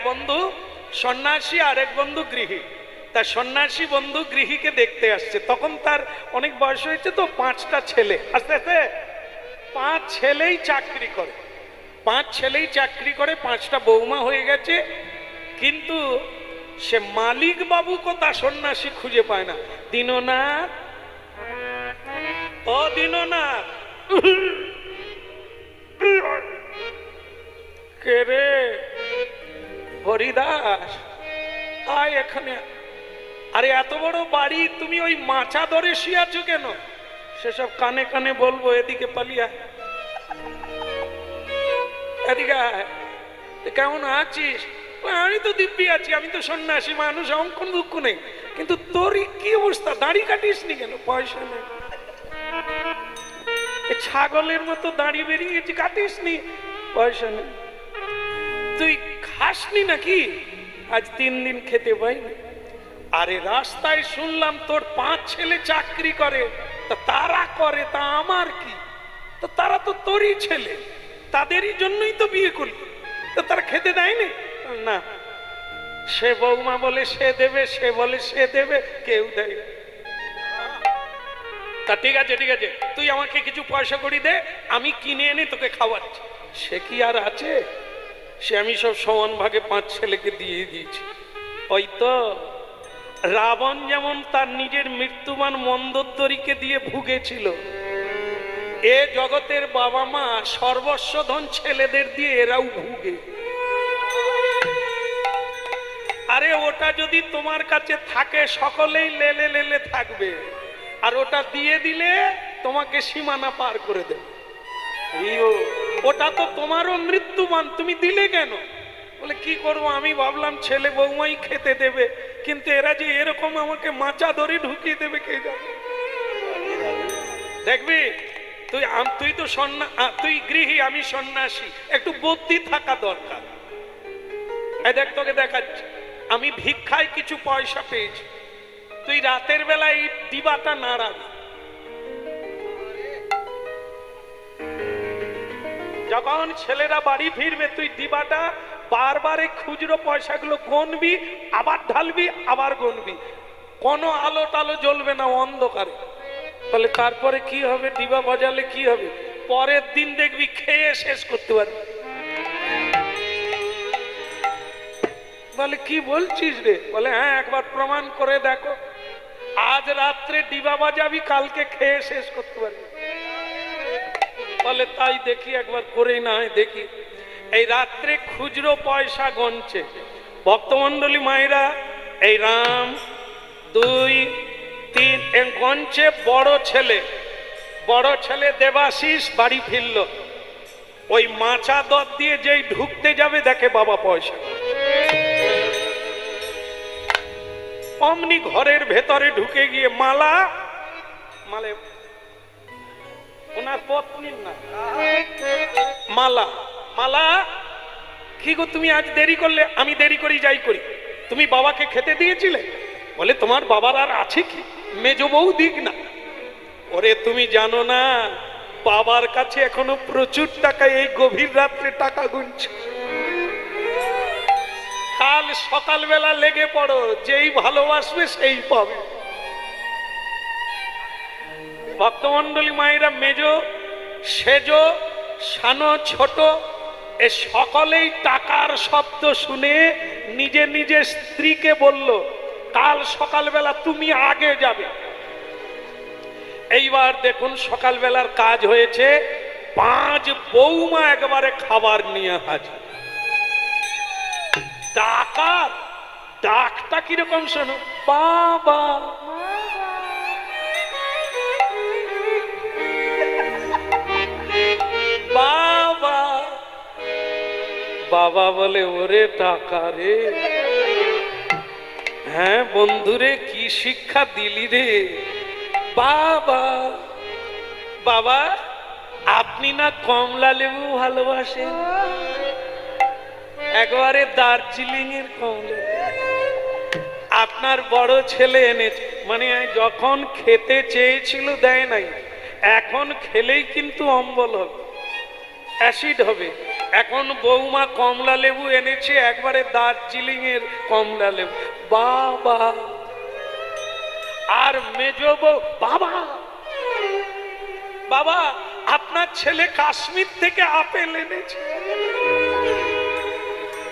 বন্ধু সন্ন্যাসী আর এক বন্ধু গৃহী। তা সন্ন্যাসী বন্ধু গৃহীকে দেখতে আসছে, তখন তার অনেক বয়স হয়েছে, তো 5টা ছেলে, আস্তে আস্তে 5 ছেলেই চাকরি করে, 5 ছেলেই চাকরি করে, 5টা বৌমা হয়ে গেছে, কিন্তু সে মালিক বাবু কোথা সন্ন্যাসী খুঁজে পায় না। দীননাথ, ও দীননাথ, কে রে? হরিদাস, আয় এখানে। আরে এত বড় বাড়ি, তুমি ওই মাচা ধরে শুয়েছো কেন? সেসব কানে কানে বলবো, এদিকে পালিয়া, এদিকে আয়। কেমন আছিস? আমি তো দিব্যি আছি, আমি তো সন্ন্যাসী মানুষ, আমার কোনো দুঃখ নেই। কিন্তু তোর কি অবস্থা, দাড়ি কাটিস নি কেন? পয়সা নেই, ছাগলের মতো দাড়ি বেরিয়ে গেছি, কাটিস নি, পয়সা নেই। তুই খাসনি নাকি? আজ 3 দিন খেতে পাইনি। আরে রাস্তায় শুনলাম তোর 5 ছেলে চাকরি করে, তা তারা করে, তা আমার কি? তো তারা তো তোরই ছেলে, তাদেরই জন্যই তো বিয়ে করলি, তো তারা খেতে দেয়নি? না, সে বৌমা বলে সে দেবে, সে বলে সে দেবে, কেউ দেয়। তা ঠিক আছে, ঠিক আছে, তুই আমাকে কিছু পয়সা করি দে, আমি কিনে এনে তোকে খাওয়াচ্ছি। সে কি আর আছে? সে আমি সব সমান ভাগে 5 ছেলেকে দিয়ে দিয়েছি। ওই তো রাবণ যেমন তার নিজের মৃত্যুমান মন্দোদরীকে দিয়ে ভুগেছিল, এ জগতের বাবা মা সর্বস্ব ধন ছেলেদের দিয়ে এরাও ভুগে। আরে ওটা যদি তোমার কাছে থাকে, সকলেই লেলে লেলে থাকবে, আর ওটা দিয়ে দিলে তোমাকে সীমানা পার করে দেবে। ওটা তো তোমারও মৃত্যুমান, তুমি দিলে কেন? বলে কি করবো, আমি ভাবলাম ছেলে বৌমাই খেতে দেবে, কিন্তু এরা যে এরকম আমাকে মাচা ধরে ঢুকিয়ে দেবে, কে জানে। দেখবি তুই তো তুই গৃহী, আমি সন্ন্যাসী, একটু বুদ্ধি থাকা দরকার। এই দেখ, তোকে দেখাচ্ছি, আমি ভিক্ষায় কিছু পয়সা পেয়েছি, তুই রাতের বেলায় এই ডিবাটা নাড়াবি। যখন ছেলেরা বাড়ি ফিরবে, তুই ডিবাটা বারবার এই খুচরো পয়সাগুলো গনবি, আবার ঢালবি, আবার গনবি, কোনো আলো টালো জ্বলবে না, অন্ধকারে। বলে তারপরে কি হবে? ডিবা বাজালে কি হবে? পরের দিন দেখবি খেয়ে শেষ করতে পারবি। বলে কি বলছিস রে? বলে হ্যাঁ, একবার প্রমাণ করে দেখো। আজ রাত্রে ডিবা বাজাবি, কালকে খেয়ে শেষ করতে পারবি। বলে তাই দেখি, একবার করেই না হয় দেখি। এই রাত্রে খুচরো পয়সা গনছে ভক্তমন্ডলী মায়েরা, এই রাম 2, 3 গনছে। বড় ছেলে দেবাশিস বাড়ি ফিরল, ওই মাচা দর দিয়ে যেই ঢুকতে যাবে, দেখে বাবা পয়সা। অমনি ঘরের ভেতরে ঢুকে গিয়ে মালে ওনার পত্নীর না, মালা কি গো, তুমি আজ দেরি করলে? আমি দেরি করি যাই করি, তুমি বাবাকে খেতে দিয়েছিলে? বলে তোমার বাবার আর আছে কি, মেজ বউ দিক না। ওরে তুমি জানো না, বাবার কাছে এখনো প্রচুর টাকা, এই গভীর রাত্রে টাকা গুনছে। কাল সকালবেলা লেগে পড়ো, যেই ভালোবাসবে সেই পাবে। ভক্তমন্ডলী মায়েরা, মেজ সেজ সানো ছোট, এ সকলেই টাকার শব্দ শুনে নিজে নিজে স্ত্রীকে বলল, কাল সকালবেলা তুমি আগে যাবে। এইবার দেখুন সকালবেলার কাজ হয়েছে, 5 বৌমা একবারে খাবার নিয়ে হাজির। ডাকটা কিরকম শোনো, বাবা বাবা বাবা। বলে ওরে টাকা রে, হ্যাঁ বন্ধুরে, কি শিক্ষা দিলি রে বাবা। বাবা আপনি না কমলা লেবু ভালোবাসেন? একবারে দার্জিলিং এর কমলা আপনার বড় ছেলে এনেছে, মানে যখন খেতে চেয়েছিল দেয় নাই, এখন খেলেই কিন্তু অম্বল হবে, অ্যাসিড হবে। এখন বৌমা কমলা লেবু এনেছে, একবারে দার্জিলিং এর কমলা লেবু। বাবা আর মেজো বউ, বাবা বাবা আপনার ছেলে কাশ্মীর থেকে আপেল এনেছে।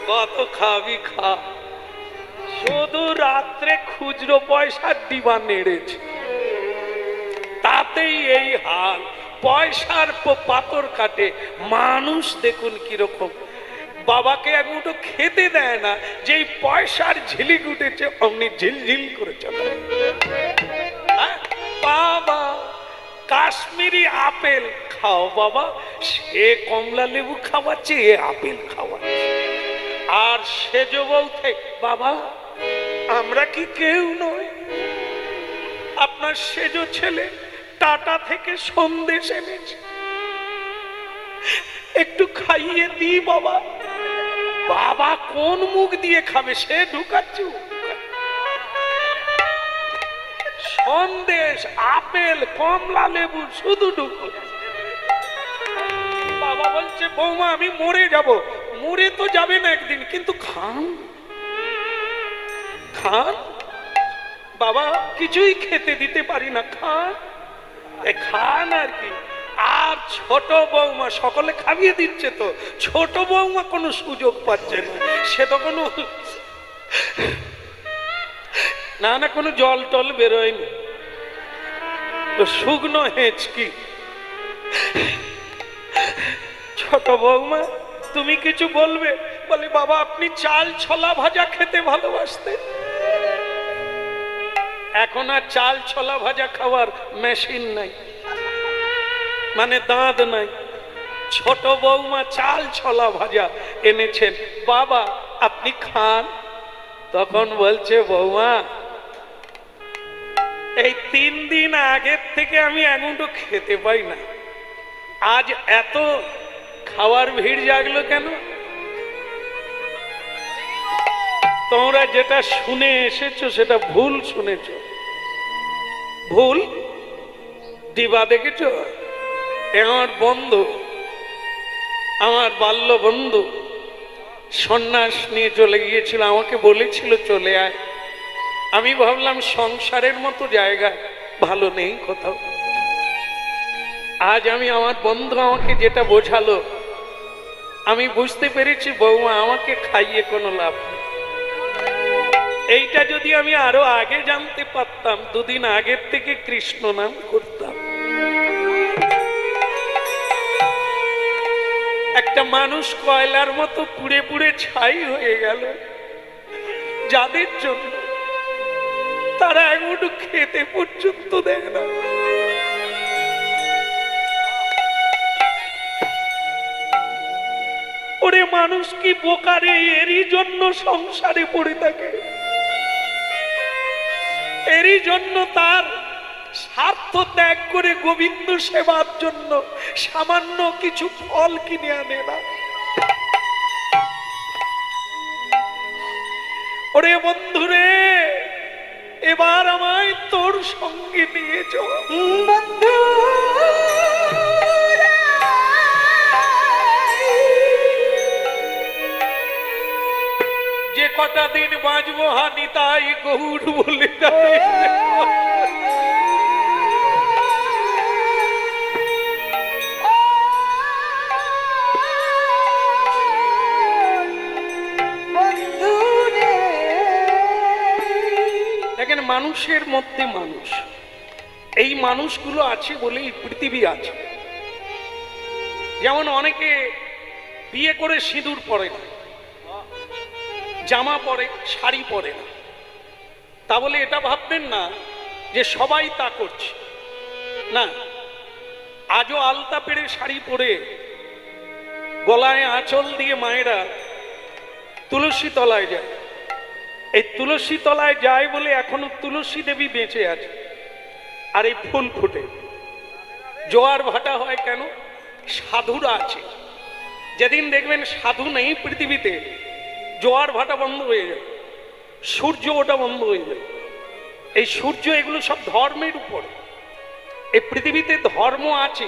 কত খাবি খা, শুধু রাত্রে খুচরো পয়সার ডিবা নেড়েছে, তাতেই এই হাল। পয়সার পাথর কাটে মানুষ। দেখুন কিরকম, বাবাকে এক মুঠো খেতে দেয় না, যেই পয়সার ঝিলিক উঠেছে অমনি ঝিলঝিল করে চলে। বাবা কাশ্মীরি আপেল খাও বাবা, সে কমলা লেবু খাওয়াচ্ছে, এ আপেল খাওয়াচ্ছে। আর সেজ বউ থেকে, বাবা আমরা কি কেউ নয়? আপনার সেজ ছেলে টাটা থেকে সন্দেশ এনেছে, একটু খাইয়ে দি বাবা। বাবা কোন মুখ দিয়ে খাবে, সে ঢুকাচ্ছে সন্দেশ, আপেল, কমলা লেবু শুধু ঢুকো। বাবা বলছে বৌমা আমি মরে যাব। মরে তো যাবে না একদিন, কিন্তু খান খান। বাবা কিছুই খেতে দিতে পারি না, খান খান আর কি। আর ছোট বৌমা সকলে খাইয়ে দিচ্ছে, তো ছোট বৌমা কোনো সুযোগ পাচ্ছে না, সে তো কোনো না না কোনো জল টল বেরোয়নি, তো শুকনো হেঁচকি। ছোট বৌমা তুমি কিছু বলবে? বলে বাবা আপনি চাল ছোলা ভাজা খেতে ভালোবাসতেন, এখন আর চাল ছোলা ভাজা খাওয়ার মেশিন নাই, মানে দাঁত নাই। ছোট বৌমা চাল ছোলা ভাজা এনেছেন, বাবা আপনি খান। তখন বলছে বৌমা এই 3 দিন আগের থেকে আমি এমনটা খেতে পাই না, আজ এত খাওয়ার ভিড় জাগলো কেন? তোমরা যেটা শুনে এসেছো সেটা ভুল শুনেছো, ভুল। দিবা দেখেছো? আমার বন্ধু, আমার বাল্য বন্ধু সন্ন্যাস নিয়ে চলে গিয়েছিল, আমাকে বলেছিল চলে আয়। আমি ভাবলাম সংসারের মতো জায়গা ভালো নেই কোথাও। আজ আমি আমার বন্ধু আমাকে যেটা বোঝালো, আমি বুঝতে পেরেছি বৌমা আমাকে খাইয়ে কোনো লাভ নেই। এইটা যদি আমি আরো আগে জানতে পারতাম, 2 দিন আগের থেকে কৃষ্ণ নাম করতাম। একটা মানুষ কয়লার মতো পুড়ে পুড়ে ছাই হয়ে গেল, যাদের জন্য তারা একটু খেতে পর্যন্ত দেয় না। ওরে মানুষ কি বোকারে, এরই জন্য সংসারে পড়ে থাকে, এরই জন্য তার স্বার্থ ত্যাগ করে গোবিন্দ সেবার জন্য সামান্য কিছু ফল কিনে আনে না। ওরে বন্ধুরে এবার আমায় তোর সঙ্গে নিয়ে চল বন্ধু, যে কটা দিন বাঁচবো হানি তাই গৌর বলে দেখেন মানুষের মধ্যে মানুষ, এই মানুষগুলো আছে বলেই পৃথিবী আছে। যেমন অনেকে বিয়ে করে সিঁদুর পরে না, জামা পরে, শাড়ি পরে না, তা বলে এটা ভাববেন না যে সবাই তা করছে না। আজও আলতা পেড়ে শাড়ি পরে গলায় আঁচল দিয়ে মায়েরা তুলসী তলায় যায়। এই তুলসী তলায় যায় বলে এখনো তুলসী দেবী বেঁচে আছে, আর এই ফুল ফুটে। জোয়ার ভাটা হয় কেন? সাধুরা আছে। যেদিন দেখবেন সাধু নেই পৃথিবীতে, জোয়ার ভাটা বন্ধ হয়ে যায়, সূর্য ওটা বন্ধ হয়ে যায়। এই সূর্য এগুলো সব ধর্মের উপর। এই পৃথিবীতে ধর্ম আছে,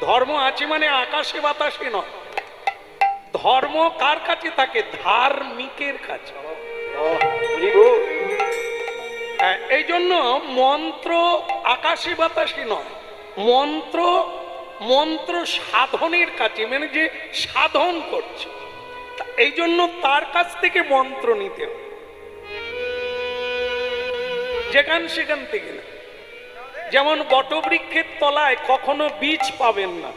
ধর্ম আছে মানে আকাশে বাতাসে নয়, ধর্ম কার কাছে থাকে? ধার্মিকের কাছে। এই জন্য মন্ত্র আকাশে বাতাসে নয়, মন্ত্র মন্ত্র সাধনের কাছে, মানে যে সাধন করছে, এই জন্য তার কাছ থেকে মন্ত্র নিতে হবে, যেখান সেখান থেকে না। যেমন বটবৃক্ষের তলায় কখনো বীজ পাবেন না,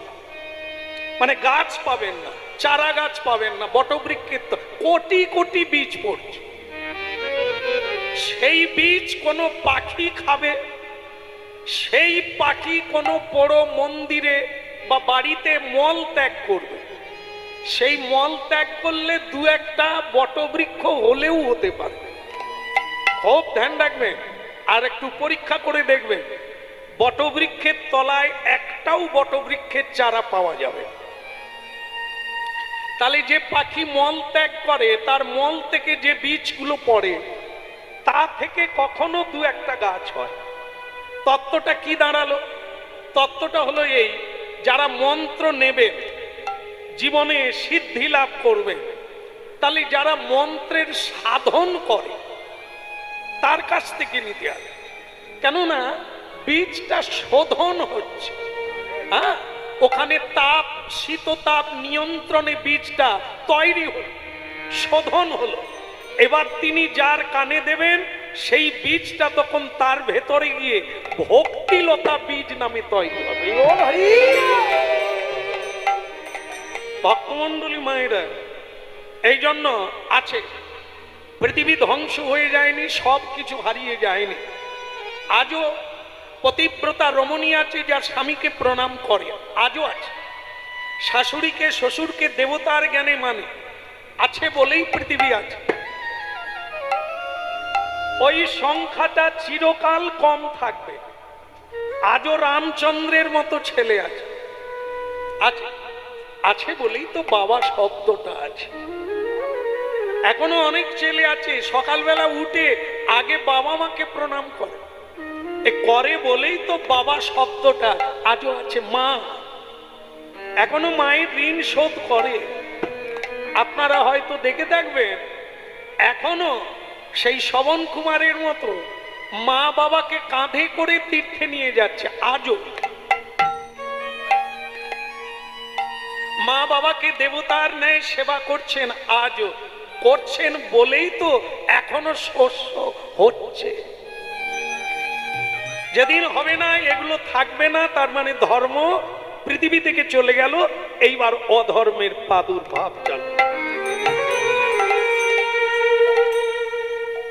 মানে গাছ পাবেন না, চারা গাছ পাবেন না। বটবৃক্ষের কোটি কোটি বীজ পড়ছে, সেই বীজ কোনো পাখি খাবে, সেই পাখি কোনো বড় মন্দিরে বা বাড়িতে মল ত্যাগ করবে, সেই মল ত্যাগ করলে দু একটা বটবৃক্ষ হলেও হতে পারে। খুব ধ্যান রাখবেন, আর একটু পরীক্ষা করে দেখবেন, বটবৃক্ষের তলায় একটাও বটবৃক্ষের চারা পাওয়া যাবে। তাহলে যে পাখি মল ত্যাগ করে, তার মল থেকে যে বীজগুলো পড়ে, তা থেকে কখনো দু একটা গাছ হয়। তত্ত্বটা কি দাঁড়ালো? তত্ত্বটা হলো এই, যারা মন্ত্র নেবে জীবনে সিদ্ধি লাভ করবে, তাহলে যারা মন্ত্রের সাধন করে তার কাছ থেকে নিতে হবে। কেননা বীজটা শোধন হচ্ছে, হ্যাঁ, ওখানে তাপ শীততাপ নিয়ন্ত্রণে বীজটা তৈরি হলো, শোধন হলো। এবার তিনি যার কানে দেবেন, সেই বীজটা তখন তার ভেতরে গিয়ে ভক্তিলতা বীজ নামে তৈরি হবে। ভক্তমন্ডলী মায়েরা, এই জন্য আছে, পৃথিবী ধ্বংস হয়ে যায়নি, সব কিছু হারিয়ে যায়নি। আজও পতিব্রতা রমণী আছে যার স্বামীকে প্রণাম করে, আজও আছে। শাশুড়িকে শ্বশুরকে দেবতার জ্ঞানে মানে, আছে বলেই পৃথিবী আছে। ওই সংখ্যাটা চিরকাল কম থাকবে। আজও রামচন্দ্রের মতো ছেলে আছে, আছে, আছে বলেই তো বাবা শব্দটা আছে। এখনো অনেক ছেলে আছে সকালবেলা উঠে আগে বাবা মাকে প্রণাম করে, করে বলেই তো বাবা শব্দটা আজও আছে। মা, এখনো মায়ের ঋণ শোধ করে। আপনারা হয়তো দেখে থাকবেন, এখনো সেই শ্রবণ কুমারের মতো মা বাবাকে কাঁধে করে তীর্থে নিয়ে যাচ্ছে। আজও মা বাবাকে দেবতার ন্যায় সেবা করছেন, আজও করছেন বলেই তো এখনো শস্য হচ্ছে। যেদিন হবে না, এগুলো থাকবে না, তার মানে ধর্ম পৃথিবী থেকে চলে গেল, এইবার অধর্মের প্রাদুর্ভাব চলে।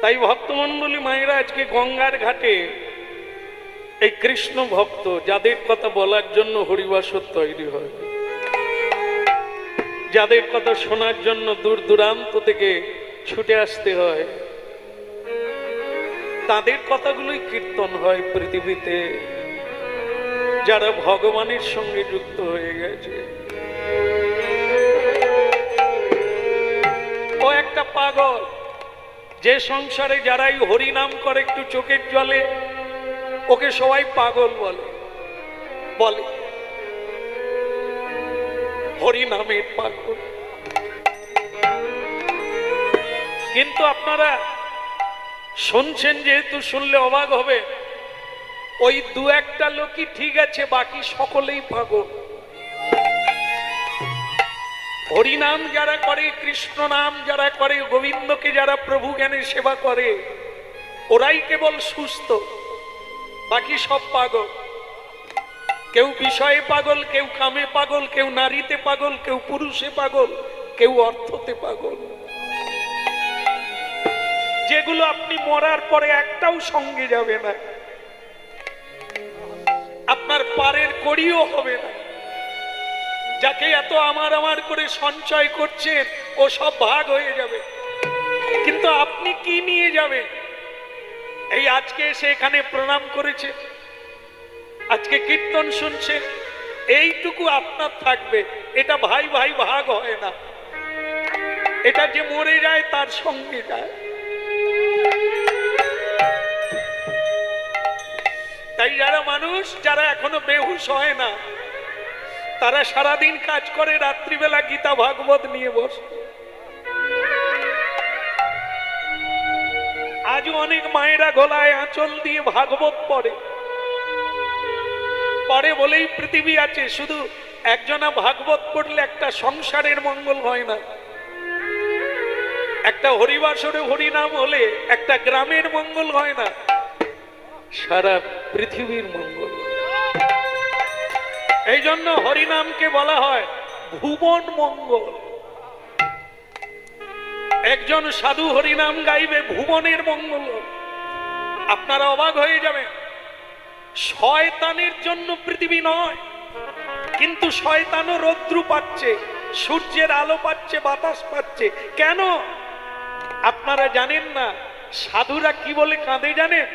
তাই ভক্তমন্ডলী মায়েরা, আজকে গঙ্গার ঘাটে এই কৃষ্ণ ভক্ত যাদের কথা বলার জন্য হরিবাসর তৈরি হয়, যাদের কথা শোনার জন্য দূর দূরান্ত থেকে ছুটে আসতে হয়, তাদের কথাগুলোই কীর্তন হয় পৃথিবীতে। যারা ভগবানের সঙ্গে যুক্ত হয়ে গেছে, ও একটা পাগল, যে সংসারে যারাই হরিনাম করে একটু চোখের জলে, ওকে সবাই পাগল বলে, বলে হরিনামের পাগল। কিন্তু আপনারা শুনছেন, যেহেতু শুনলে অবাক হবে, ওই দু একটা লোকই ঠিক আছে, বাকি সকলেই পাগল। হরিনাম যারা করে, কৃষ্ণ নাম যারা করে, গোবিন্দকে যারা প্রভু জ্ঞানে সেবা করে, ওরাই কেবল সুস্থ, বাকি সব পাগল। কেউ বিষয়ে পাগল, কেউ কামে পাগল, কেউ নারীতে পাগল, কেউ পুরুষে পাগল, কেউ অর্থতে পাগল। যেগুলো আপনি মরার পরে একটাও সঙ্গে যাবে না, আপনার পারের কড়িও হবে না। যাকে এত আমার আমার করে সঞ্চয় করছেন, ও সব ভাগ হয়ে যাবে, কিন্তু আপনি কি নিয়ে যাবেন? এই আজকে এসে এখানে প্রণাম করেছে, আজকে কীর্তন শুনছেন, এইটুকু আপনার থাকবে। এটা ভাই ভাই ভাগ হয় না, এটা যে মরে যায় তার সঙ্গে যায়। তাই যারা মানুষ, যারা এখনো বেহুশ হয় না, তারা সারাদিন কাজ করে, রাত্রিবেলা গীতা ভাগবত নিয়ে বসে। আজও অনেক মায়েরা গলায় আঁচল দিয়ে ভাগবত পড়ে বলেই পৃথিবী আছে। শুধু একজনা ভাগবত পড়লে একটা সংসারের মঙ্গল হয় না, একটা হরিবাসরে হরিনাম হলে একটা গ্রামের মঙ্গল হয় না, সারা পৃথিবীর মঙ্গল। এই জন্য হরিনামকে বলা হয় ভুবন মঙ্গল। একজন সাধু হরিনাম গাইবে, ভুবনের মঙ্গল। আপনারা অবাক হয়ে যাবেন, শয়তানের জন্য পৃথিবী নয়, কিন্তু শয়তানও রৌদ্র পাচ্ছে, সূর্যের আলো পাচ্ছে, বাতাস পাচ্ছে। কেন আপনারা জানেন না? সাধুরা কি বলে কাঁদে জানেন?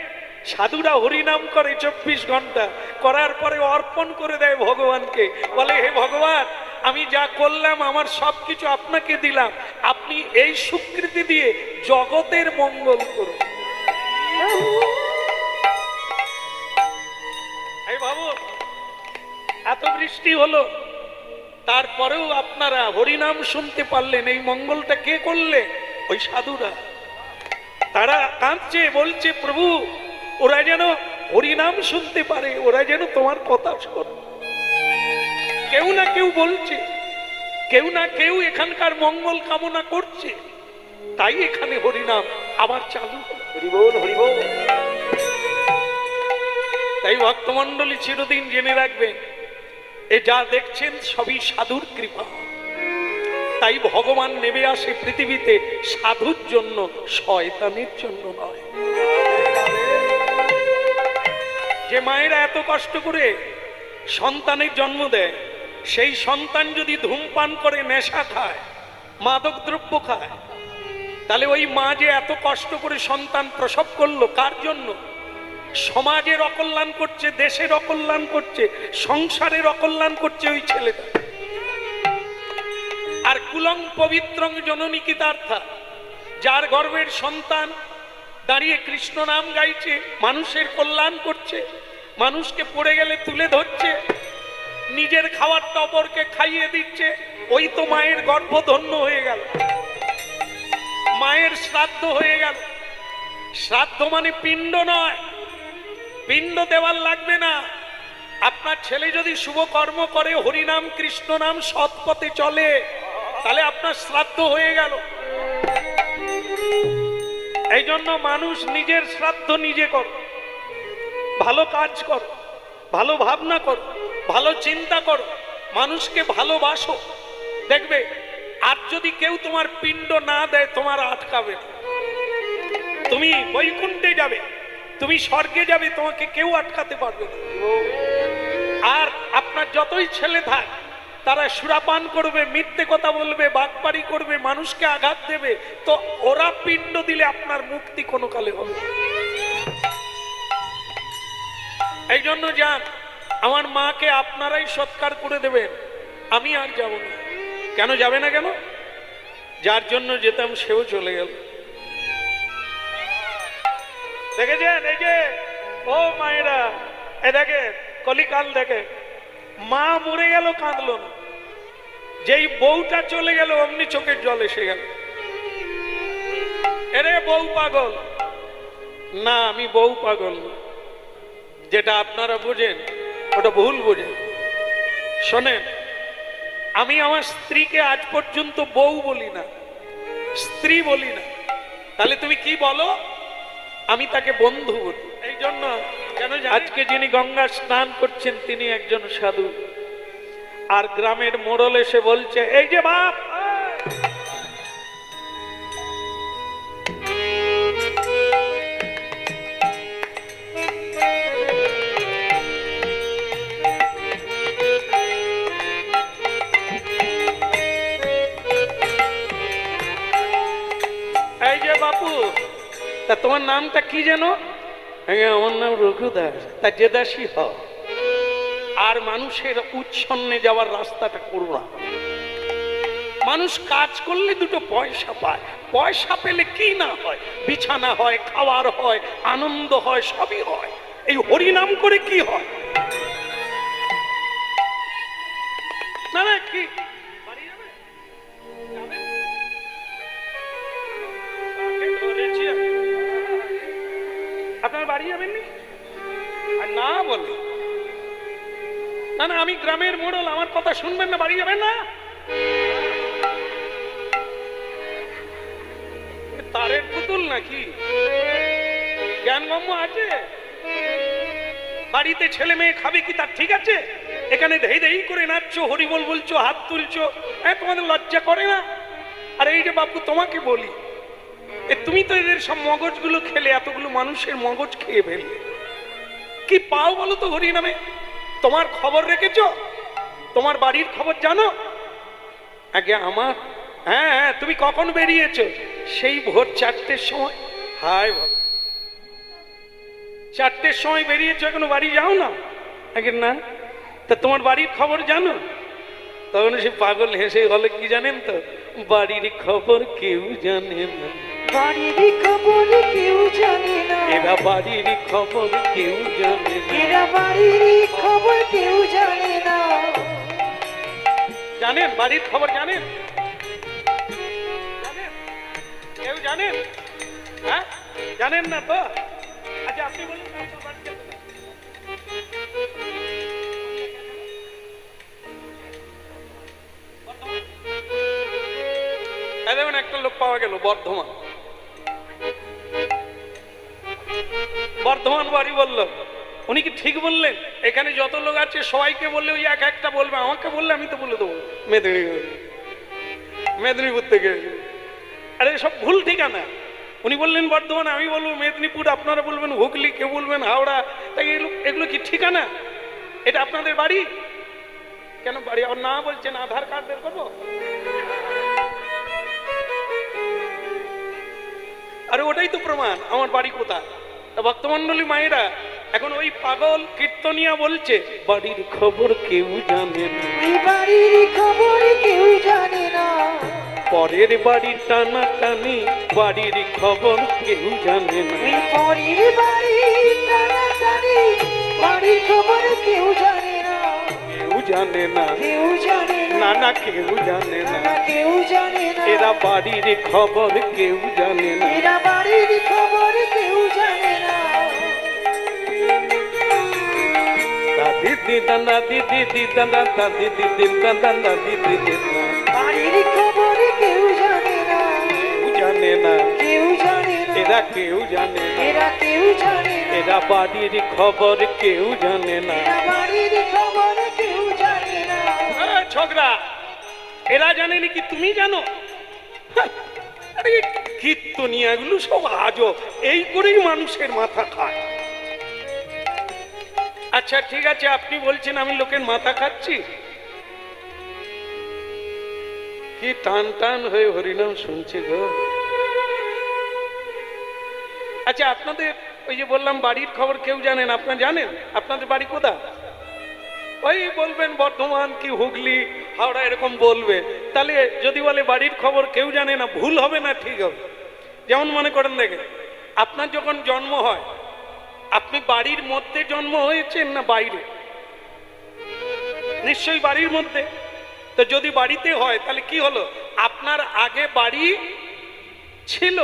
সাধুরা হরিনাম করে 24 ঘন্টা, করার পরে অর্পণ করে দেয় ভগবানকে। বলে, হে ভগবান, আমি যা করলাম আমার সবকিছু আপনাকে দিলাম, আপনি এই স্বীকৃতি দিয়ে জগতের মঙ্গল করুন। এই বাবু, এত বৃষ্টি হলো, তারপরেও আপনারা হরিনাম শুনতে পারলেন। এই মঙ্গলটা কে করলে? ওই সাধুরা। তারা কাঁদছে, বলছে, প্রভু ওরা যেন হরিনাম শুনতে পারে, ওরা যেন তোমার কথা শোনে। কেউ না কেউ বলছে, কেউ না কেউ এখানকার মঙ্গল কামনা করছে, তাই এখানে হরিনাম আবার চালু। হরিবোল হরিবোল। তাই ভক্তমণ্ডলী চিরদিন জেনে রাখবেন, এ যা দেখছেন সবই সাধুর কৃপা। তাই ভগবান নেমে আসে পৃথিবীতে সাধুর জন্য, শয়তানের জন্য নয়। যে মায়েরা এত কষ্ট করে সন্তানের জন্ম দেয়, সেই সন্তান যদি ধূমপান করে, নেশা খায়, মাদক দ্রব্য খায়, তাহলে ওই মা যে এত কষ্ট করে সন্তান প্রসব করলো কার জন্য? সমাজের অকল্যাণ করছে, দেশের অকল্যাণ করছে, সংসারের অকল্যাণ করছে ওই ছেলেটা। আর কুলং পবিত্রং জননী কৃতার্থা, যার গর্ভের সন্তান দাঁড়িয়ে কৃষ্ণ নাম গাইছে, মানুষের কল্যাণ করছে, মানুষকে পড়ে গেলে তুলে ধরছে, নিজের খাবারটা অপরকে খাইয়ে দিচ্ছে, ওই তো মায়ের গর্ভ ধন্য হয়ে গেল, মায়ের শ্রাদ্ধ হয়ে গেল। শ্রাদ্ধ মানে পিণ্ড নয়, পিণ্ড দেওয়ার লাগবে না। আপনার ছেলে যদি শুভ কর্ম করে, হরিনাম কৃষ্ণ নাম সৎ পথে চলে, তাহলে আপনার শ্রাদ্ধ হয়ে গেল। এই জন্য মানুষ নিজের শ্রাদ্ধ নিজে কর, ভালো কাজ কর, ভালো ভাবনা কর, ভালো চিন্তা কর, মানুষকে ভালোবাসো। দেখবে আর যদি কেউ তোমার পিণ্ড না দেয়, তোমার আটকাবে না। তুমি বৈকুণ্ঠে যাবে, তুমি স্বর্গে যাবে, তোমাকে কেউ আটকাতে পারবে না। আর আপনার যতই ছেলে থাক, তারা সুরাপান করবে, মিথ্যে কথা বলবে, বাটপারি করবে, মানুষকে আঘাত দেবে, তো ওরা পিণ্ড দিলে আপনার মুক্তি কোনো কালে হবে। এই জন্য যান, আমার মাকে আপনারাই সৎকার করে দেবেন, আমি আর যাব না। কেন যাবে না? কেন? যার জন্য যেতাম সেও চলে গেল। দেখেছেন? এই যে ও মায়েরা, এ দেখে কলিকাল, দেখে মা মরে গেল, কাঁদলো না। যেই বউটা চলে গেল, অমনি চোখের জল এসে গেল। এরে বউ পাগল না, আমি বউ পাগল না। যেটা আপনারা বোঝেন ওটা ভুল বোঝেন। শোনেন, আমি আমার স্ত্রীকে আজ পর্যন্ত বউ বলি না, স্ত্রী বলি না। তাহলে তুমি কি বলো? আমি তাকে বন্ধু বলি। এই জন্য কেন আজকে যিনি গঙ্গা স্নান করছেন তিনি একজন সাধু, আর গ্রামের মোড়ল এসে বলছে, এই যে বাপ, এই যে বাপু, তা তোমার নামটা কি যেন? আমার নাম রঘুদাস। তা যে দাসী হ, আর মানুষের উচ্ছন্নে যাওয়ার রাস্তাটা করো না। মানুষ কাজ করলে দুটো পয়সা পায়, পয়সা পেলে কি না হয়? বিছানা হয়, খাওয়ার হয়, আনন্দ হয়, সবই হয়। এই হরিনাম করে কি হয়? কি বাড়ি যাবে? যাবে? তাকে ধরেছি আমি। আপনার বাড়ি যাবেন নি? আর না বলে না না, আমি গ্রামের মোড়ল, আমার কথা শুনবেন না, বাড়ি যাবেন না? তারের পুতুল নাকি? জ্ঞানগম্য আছে? বাড়িতে ছেলে মেয়ে খাবে কি তার ঠিক আছে? এখানে ধেই ধেই করে নাচছো, হরিবল বলছো, হাত তুলছো, তোমাদের লজ্জা করে না? আর এই যে বাপু তোমাকে বলি, তুমি তো এদের সব মগজগুলো খেলে, এতগুলো মানুষের মগজ খেয়ে ফেললে, কি পাও বলো তো হরি নামে? তোমার খবর রেখেছো? তোমার বাড়ির খবর জানো? আগে আমার, হ্যাঁ তুমি কখন বেরিয়েছো? সেই ভোর 4টের সময়। হায় বাবা, 4টের সময় বেরিয়েছো, এখনো বাড়ি যাও না? আগে না। তা তোমার বাড়ির খবর জানো? তখন সে পাগল হেসে বলে, কি জানেন তো, বাড়ির খবর কেউ জানে না, বাড়ির খবর কেউ জানে না, এরা বাড়ির খবর কেউ জানে না, এরা বাড়ির খবর কেউ জানে না। জানেন বাড়ির খবর? জানেন? জানেন? কেউ জানেন? হ্যাঁ জানেন না তো? আচ্ছা আপনি বলুন না, আপনার বাড়িতে দেখবেন একটা লোক পাওয়া গেল বর্ধমান, বর্ধমান বাড়ি বলল। উনি কি ঠিক বললেন? এখানে যত লোক আছে সবাইকে বললে ওই এক একটা বলবে, আমাকে বললে আমি তো বলে দেবো মেদিনীপুর থেকে। আরে সব ভুল ঠিকানা। উনি বললেন বর্ধমান, আমি বলবো মেদিনীপুর, আপনারা বলবেন হুগলি, কেউ বলবেন হাওড়া। তাই এগুলো কি ঠিকানা? এটা আপনাদের বাড়ি? কেন বাড়ি আর না বলছেন? আধার কার্ড বের করবো? আরে ওটাই তো প্রমাণ আমার বাড়ি কোথায়। ভক্তমন্ডলী মায়েরা, এখন ওই পাগল কীর্তনিয়া বলছে বাড়ির খবর কেউ জানে না, বাড়ির খবর কেউ জানে না, পরের বাড়ির টানা টানি, বাড়ির খবর কেউ জানে না, পরের বাড়ির টানাটানি, বাড়ির খবর কেউ জানে না, কেউ জানে না, কেউ জানে না না কেউ জানে না, কেউ জানে না, এরা বাড়ির খবর কেউ জানে না, এরা বাড়ির খবর কেউ জানে না। দিদি দাদা দিদি দিদা দাদি দিদি দাদা দাদি দিদি, বাড়ির খবর কেউ জানে না, কেউ জানে না, কেউ জানে না, এরা কেউ জানে না, এরা কেউ জানে না, এরা বাড়ির খবর কেউ জানে না। এরা বাড়ির খবর কেউ জানে না। ছোকরা, এরা জানেনি কি তুমি জানো? আরে কীর্তনিয়াগুলো সব আজব, এই করেই মানুষের মাথা খায়। আচ্ছা ঠিক আছে, আপনি বলছেন আমি লোকের মাথা খাচ্ছি? কি টান টান হয়ে হরিনাম শুনছে গো। আচ্ছা আপনাদের ওই যে বললাম বাড়ির খবর কেউ জানেন, আপনারা জানেন আপনাদের বাড়ি কোথা? ওই বলবেন বর্ধমান কি হুগলি হাওড়া এরকম বলবে। তাহলে যদি বলে বাড়ির খবর কেউ জানে না, ভুল হবে না ঠিক হবে? যেমন মনে করেন দেখেন, আপনার যখন জন্ম হয়, আপনি বাড়ির মধ্যে জন্ম হয়েছেন না বাইরে? নিশ্চয়ই বাড়ির মধ্যে। তো যদি বাড়িতে হয় তাহলে কি হলো, আপনার আগে বাড়ি ছিল,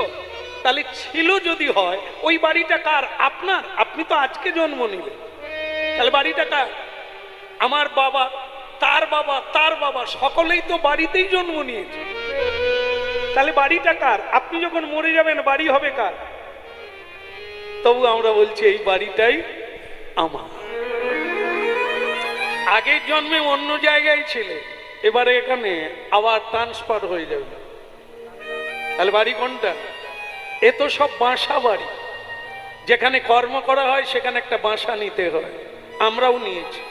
তাহলে ছিল যদি হয় ওই বাড়িটা কার? আপনার। আপনি তো আজকে জন্ম নিলেন, তাহলে বাড়িটা কার? আমার বাবা, তার বাবা, তার বাবা, সকলেই তো বাড়িতেই জন্ম নিয়েছে, তাহলে বাড়িটা কার? আপনি যখন মরে যাবেন বাড়ি হবে কার? তবু আমরা বলছি এই বাড়িটাই আমার। আগের জন্মে অন্য জায়গায় ছিলে, এবারে এখানে আবার ট্রান্সফার হয়ে যাবে, তাহলে বাড়ি কোনটা? এ তো সব বাসা বাড়ি, যেখানে কর্ম করা হয় সেখানে একটা বাসা নিতে হয়, আমরাও নিয়েছি।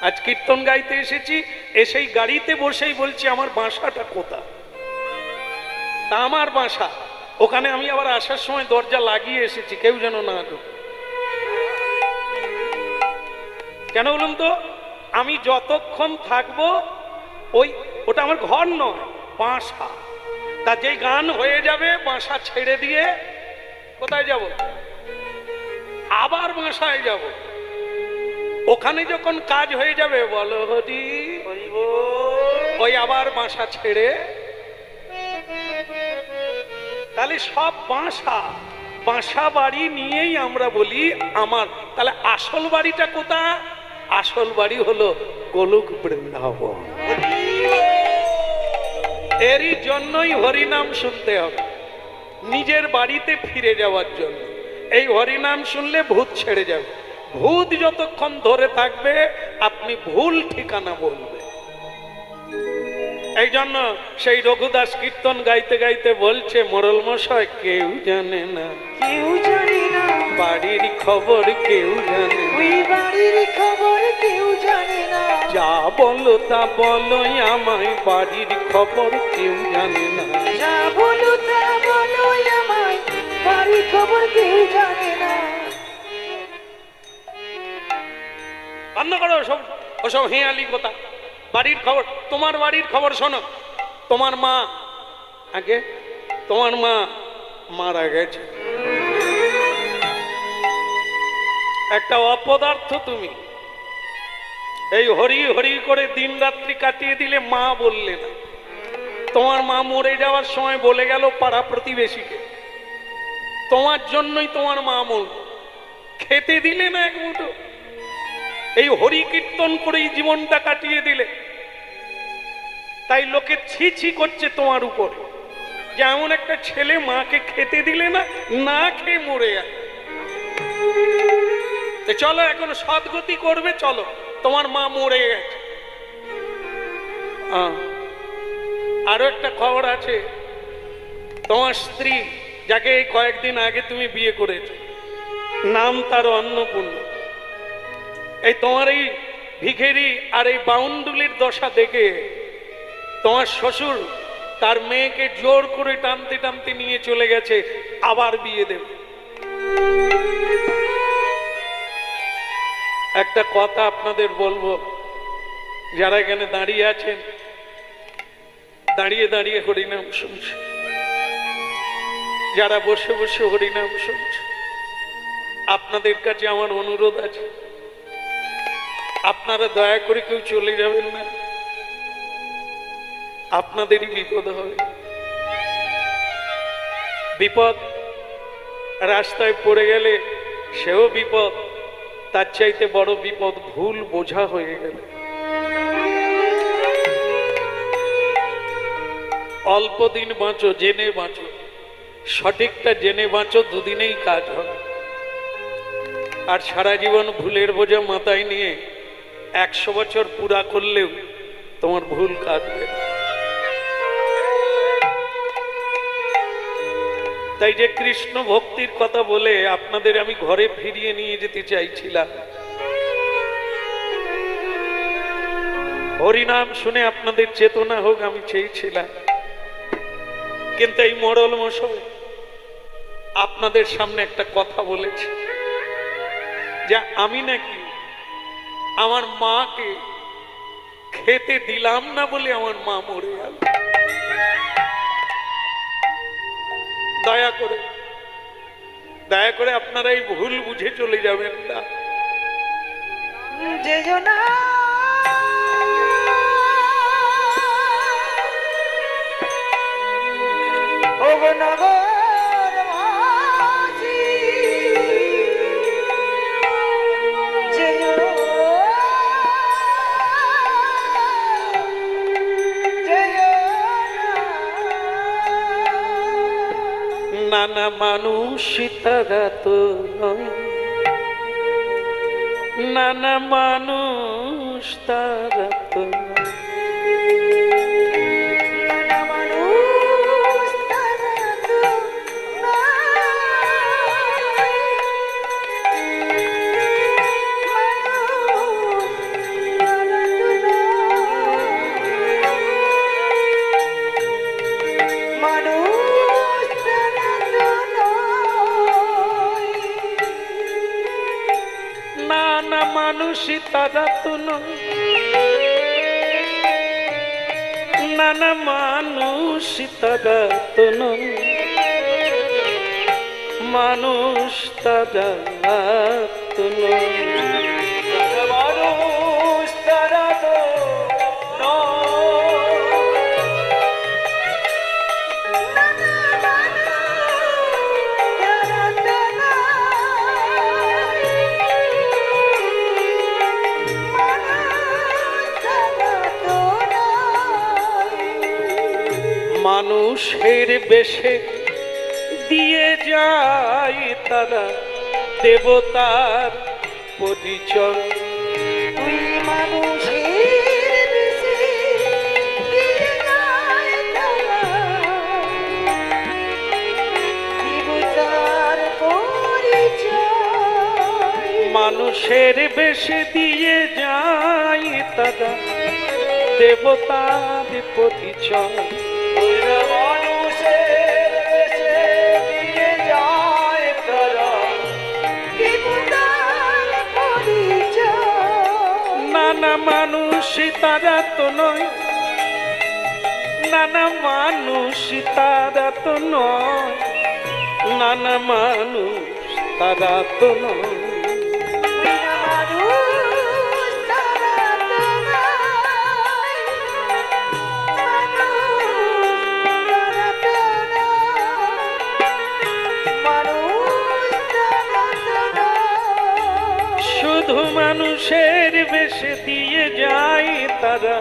আজ কীর্তন গাইতে এসেছি, এসেই গাড়িতে বসেই বলছি আমার বাসাটা কোথা? তা আমার বাসা ওখানে, আমি আবার আসার সময় দরজা লাগিয়ে এসেছি, কেউ যেন না ঢোকে। কেন বলুন তো? আমি যতক্ষণ থাকবো ওটা আমার ঘর নয়, বাসা। তা যেই গান হয়ে যাবে বাসা ছেড়ে দিয়ে কোথায় যাব? আবার বাসায় যাব। ওখানে যখন কাজ হয়ে যাবে, বলো হরি হরি বল, ওই আবার বাসা ছেড়ে, তাহলে সব বাসা বাড়ি নিয়েই আমরা বলি আমার। তাহলে আসল বাড়িটা কোথায়? আসল বাড়ি হলো গোলক বৃন্দাবন। এরই জন্যই হরিনাম শুনতে হবে, নিজের বাড়িতে ফিরে যাওয়ার জন্য। এই হরিনাম শুনলে ভূত ছেড়ে যাবে। ভূত যতক্ষণ ধরে থাকবে আপনি ভুল ঠিকানা বলবে। এই জন্য সেই রঘুদাস কীর্তন গাইতে গাইতে বলছে, মোড়ল মশাই কেউ জানে না, কেউ জানে না, বাড়ির খবর কেউ জানে না, ওই বাড়ির খবর কেউ জানে না, যা বলো তা বলোই আমায়, বাড়ির খবর কেউ জানে না, যা বলো তা বলো আমায়, বাড়ির খবর কেউ জানে না। বন্ধ করো সব ওসব হেঁয়ালি কথা। বাড়ির খবর, তোমার বাড়ির খবর শোনো। তোমার মা আগে, তোমার মা মারা গেছে, একটা অপদার্থ তুমি। এই হরি হরি করে দিন রাত্রি কাটিয়ে দিলে, মা বললে না। তোমার মা মরে যাওয়ার সময় বলে গেল পাড়া প্রতিবেশীকে, তোমার জন্যই তোমার মা মরল, খেতে দিলে না এক মুঠো। এই হরি কীর্তন করেই জীবনটা কাটিয়ে দিলে। তাই লোকে ছি ছি করছে তোমার উপর, যে এমন একটা ছেলে মাকে খেতে দিলে না, না খেয়ে মরে গেল। চলো এখন সদ্গতি করবে, চলো, তোমার মা মরে গেছে। আরো একটা খবর আছে, তোমার স্ত্রী, যাকে এই কয়েকদিন আগে তুমি বিয়ে করেছো, নাম তার অন্নপূর্ণা। এই তোমার এই ভিখেরি আর এই বাউন্ডুলির দশা দেখে তোমার শ্বশুর তার মেয়েকে জোর করে টানতে টানতে নিয়ে চলে গেছে, আবার বিয়ে দেবে। একটা কথা আপনাদের বলবো, যারা এখানে দাঁড়িয়ে আছেন, দাঁড়িয়ে দাঁড়িয়ে হরিনাম শুনছে, যারা বসে বসে হরিনাম শুনছে, আপনাদের কাছে আমার অনুরোধ আছে, আপনারা দয়া করে কেউ চলে যাবেন না, আপনাদেরই বিপদ হবে। বিপদ, রাস্তায় পড়ে গেলে সেও বিপদ, তার চাইতে বড় বিপদ ভুল বোঝা হয়ে গেলে। অল্প দিন বাঁচো, জেনে বাঁচো, সঠিকটা জেনে বাঁচো, দুদিনেই কাজ হবে। আর সারা জীবন ভুলের বোঝা মাথায় নিয়ে 100 বছর পুরা করলেও তোমার ভুল কাটবে। তাই যে কৃষ্ণ ভক্তির কথা বলে আপনাদের আমি ঘরে ফিরিয়ে নিয়ে যেতে চাইছিলাম। হরিনাম শুনে আপনাদের চেতনা হোক আমি চেয়েছিলাম, কিন্তু এই মোড়ল মশাই আপনাদের সামনে একটা কথা বলেছে, যে আমি নাকি আমার মাকে খেতে দিলাম না বলে আমার মা মরে গেল। দয়া করে আপনারা এই ভুল বুঝে চলে যাবেন না। যেজনা নগর মাঝি, নানা মানুষ তারা তো নয়, নানা মানুষ তারা তো নয়, মানুষই তারা তো নয়, নানা মানুষই তারা তো নয়, মানুষ তারা তো নয়, মানুষ তারা তো নয়। মানুষের বেশে দিয়ে যায় তারা দেবতার পরিচয়। ওই মানুষের বেশে দিয়ে যায় তারা দেবতার পরিচয়। মানুষের বেশে দিয়ে যায় তারা দেবতার পরিচয়। মানুষের বেশে দিয়ে যায় তারা দেবতার পরিচয়। নানা মানুষ তারা তো নয়, নানা মানুষ তারা তো নয়, নানা মানুষ তারা তো নয়। শুধু মানুষের বেশে দিয়ে যায় তারা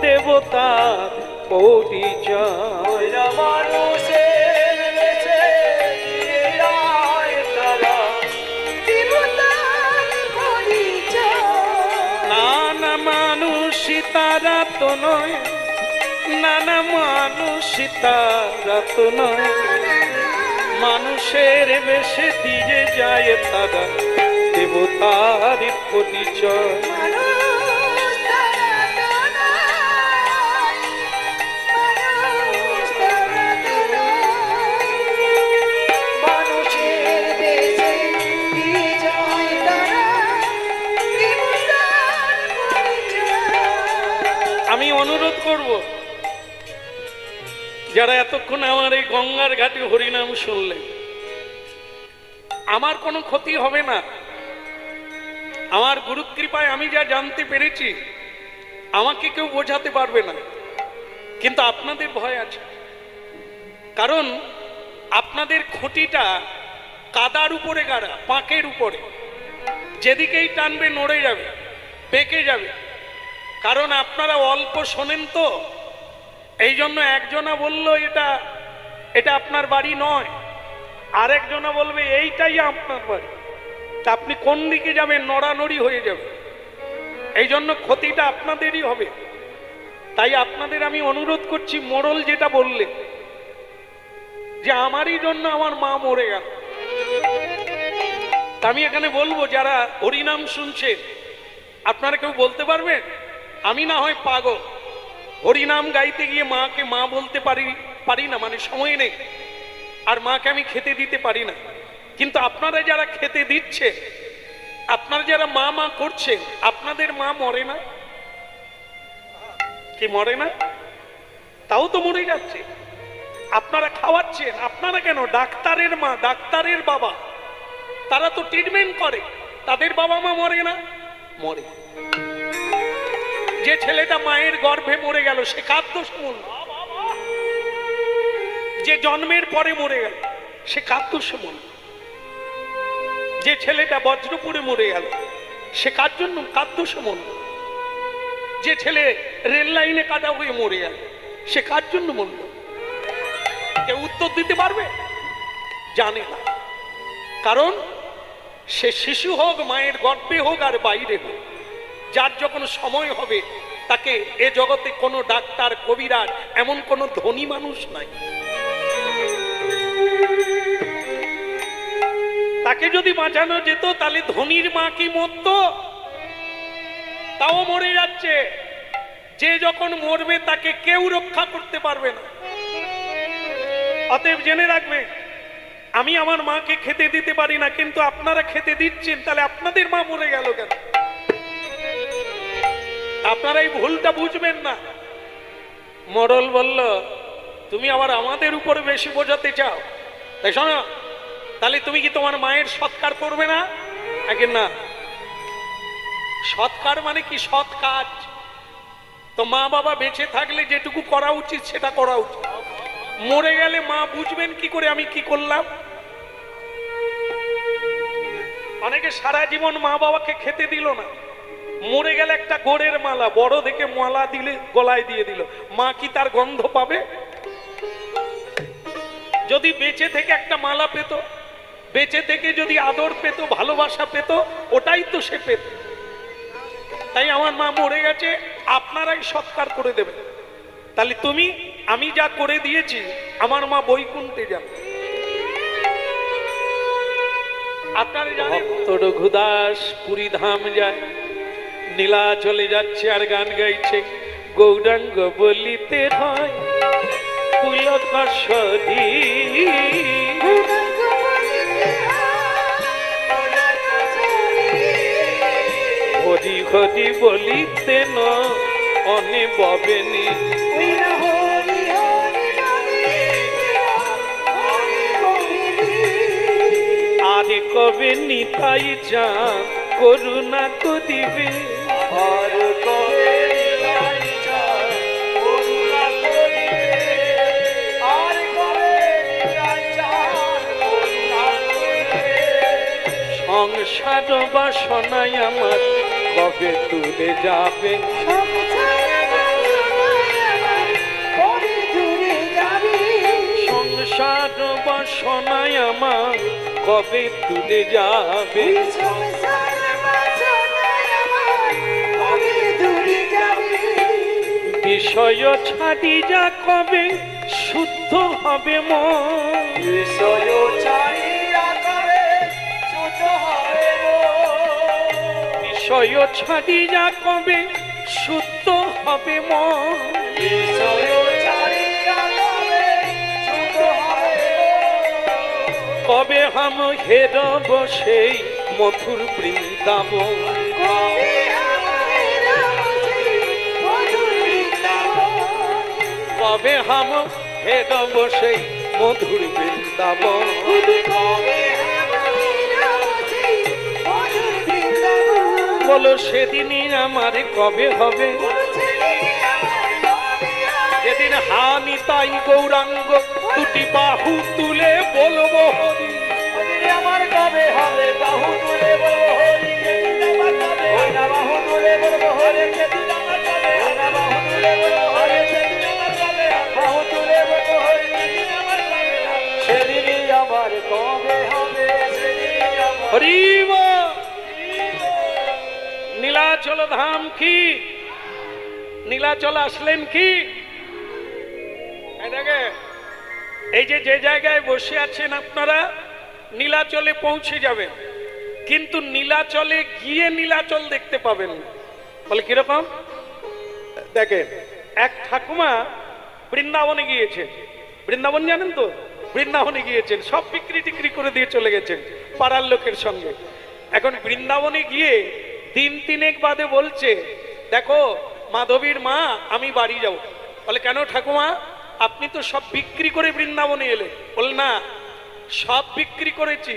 দেবতার পরিচয়। মানুষের বেশে দিয়ে যায় তারা দেবতার পরিচয়। নানা মানুষ তারা তো নয়, নানা মানুষ তারা তো নয়, মানুষের বেশে দিয়ে যায় তারা দেবতার পরিচয়। আমি অনুরোধ করব, যারা এতক্ষণ আমার এই গঙ্গার ঘাটে হরিনাম শুনলেন, আমার কোনো ক্ষতি হবে না। আমার গুরু কৃপায় আমি যা জানতে পেরেছি আমাকে কেউ বোঝাতে পারবে না, কিন্তু আপনাদের ভয় আছে। কারণ আপনাদের খুঁটিটা কাদার উপরে গাড়া, পাঁকের উপরে, যেদিকেই টানবে নড়ে যাবে, বেঁকে যাবে। কারণ আপনারা অল্প শোনেন তো, এই জন্য একজনা বলল এটা এটা আপনার বাড়ি নয়, আরেকজনা বলবে এইটাই আপনার বাড়ি। তা আপনি কোন দিকে যাবেন? নড়ানড়ি হয়ে যাবে। এই জন্য ক্ষতিটা আপনাদেরই হবে। তাই আপনাদের আমি অনুরোধ করছি, মোড়ল যেটা বললে যে আমারই জন্য আমার মা মরে গেল, তা আমি এখানে বলবো যারা হরিনাম শুনছে, আপনারা কেউ বলতে পারবেন? আমি না হয় পাগল, হরিনাম গাইতে গিয়ে মাকে মা বলতে পারি না, মানে সময় নেই, আর মাকে আমি খেতে দিতে পারি না। কিন্তু আপনারা যারা খেতে দিচ্ছে, আপনারা যারা মা মা করছেন, আপনাদের মা মরে না কি? মরে না? তাও তো মরে যাচ্ছে। আপনারা খাওয়াচ্ছেন, আপনারা কেন? ডাক্তারের মা, ডাক্তারের বাবা, তারা তো ট্রিটমেন্ট করে, তাদের বাবা মা মরে না? মরে। যে ছেলেটা মায়ের গর্ভে মরে গেল সে কার দোষ মূল? যে জন্মের পরে মরে গেল সে কার দোষ মূল? যে ছেলেটা বজ্রপুরে মরে গেল সে কার জন্য? কার দোষ মূল? যে ছেলে রেল লাইনে কাটা হয়ে মরে গেল সে কার জন্য মরল? কেউ উত্তর দিতে পারবে? জানে না। কারণ সে শিশু হোক, মায়ের গর্ভে হোক আর বাইরে হোক, যার যখন সময় হবে তাকে এ জগতে কোনো ডাক্তার, কবিরাজ, এমন কোনো ধনী মানুষ নাই, তাকে যদি বাঁচানো যেত তাহলে ধনীর মা কি মরতো? তাও মরে যাচ্ছে। যে যখন মরবে তাকে কেউ রক্ষা করতে পারবে না। অতএব জেনে রাখবে, আমি আমার মাকে খেতে দিতে পারি না, কিন্তু আপনারা খেতে দিচ্ছেন, তাহলে আপনাদের মা মরে গেল কেন? আপনারা এই ভুলটা বুঝবেন না। মোড়ল বলল, তুমি আবার আমাদের উপরে বেশি বোঝাতে চাও, তাই শোনো, তাহলে তুমি কি তোমার মায়ের সৎকার করবে না? আগে না। সৎকার মানে কি? সৎ কাজ। তো মা বাবা বেঁচে থাকলে যেটুকু করা উচিত সেটা করা উচিত। মরে গেলে মা বুঝবেন কি করে আমি কি করলাম? অনেকে সারা জীবন মা বাবাকে খেতে দিল না, মরে গেলে একটা গোড়ের মালা, বড় দেখে মালা দিলে গলায় দিয়ে দিল, মা কি তার গন্ধ পাবে? যদি বেঁচে থেকে একটা মালা পেত, বেঁচে থেকে যদি আদর পেত, ভালোবাসা পেত, ওটাই তো সে পেত। তাই আমার মা মরে গেছে, আপনারাই সৎকার করে দেবেন। তাহলে তুমি, আমি যা করে দিয়েছি, আমার মা বৈকুণ্ঠে যাবে। আপনারা জানেন ভক্ত রঘুদাস পুরী ধাম যায়, নীলা চলে যাচ্ছে আর গান গাইছে, গৌরাঙ্গ বলিতে হয় পুলকসরি, হরি হরি বলিতে ন অনে ববেনি, আরে কবে নিতাই যা করুণা করিবে, আর কবে নিতাই যা করুণা করিবে, আর কবে নিতাই যা করুণা করিবে, সংসার বাসনাই আমার কবে তুলে যাবে, সংসার বাসনাই আমার কবে তুলে যাবে, বিষয় ছাড়ি যা কবে শুদ্ধ হবে মন, বিষয় ছাড়িয়া কবে শুদ্ধ হবে মন, বিষয় ছাড়ি যা কবে শুদ্ধ হবে মন, বিষয় ছাড়িয়া কবে শুদ্ধ হবে মন, কবে হাম হেরব সেই মধুর বৃন্দাবন, কবে হাম হেরব সেই মধুর বৃন্দাবন, বলো সেদিনই আমার কবে হবে, যেদিন হানি তাই গৌরাঙ্গ দুটি বাহু তুলে বলবো হরি, আমার কবে হবে বাহু তুলে বলবো হরি, বাহু তুলে বলবো হরি, বাহু তুলে বলবো হরি, বাহু তুলে বলবো হরি, সেদিনই আমার কবে হবে, হরি বল। নীলাচল ধাম কি, নীলাচল আসলেন কি, এই যে যে জায়গায় বসে আছেন আপনারা নীলাচলে পৌঁছে যাবেন, কিন্তু নীলাচলে গিয়ে নীলাচল দেখতে পাবেন না। বলে কিরকম? দেখেন, এক ঠাকুমা বৃন্দাবনে গিয়েছেন, বৃন্দাবন জানেন তো, বৃন্দাবনে গিয়েছেন, সব বিক্রি টিক্রি করে দিয়ে চলে গেছেন পাড়ার লোকের সঙ্গে। এখন বৃন্দাবনে গিয়ে দিন তিনেক বাদে বলছে, দেখো মাধবীর মা আমি বাড়ি যাব। বলে কেন ঠাকুমা, আপনি তো সব বিক্রি করে বৃন্দাবনে এলে? বলে না, সব বিক্রি করেছি,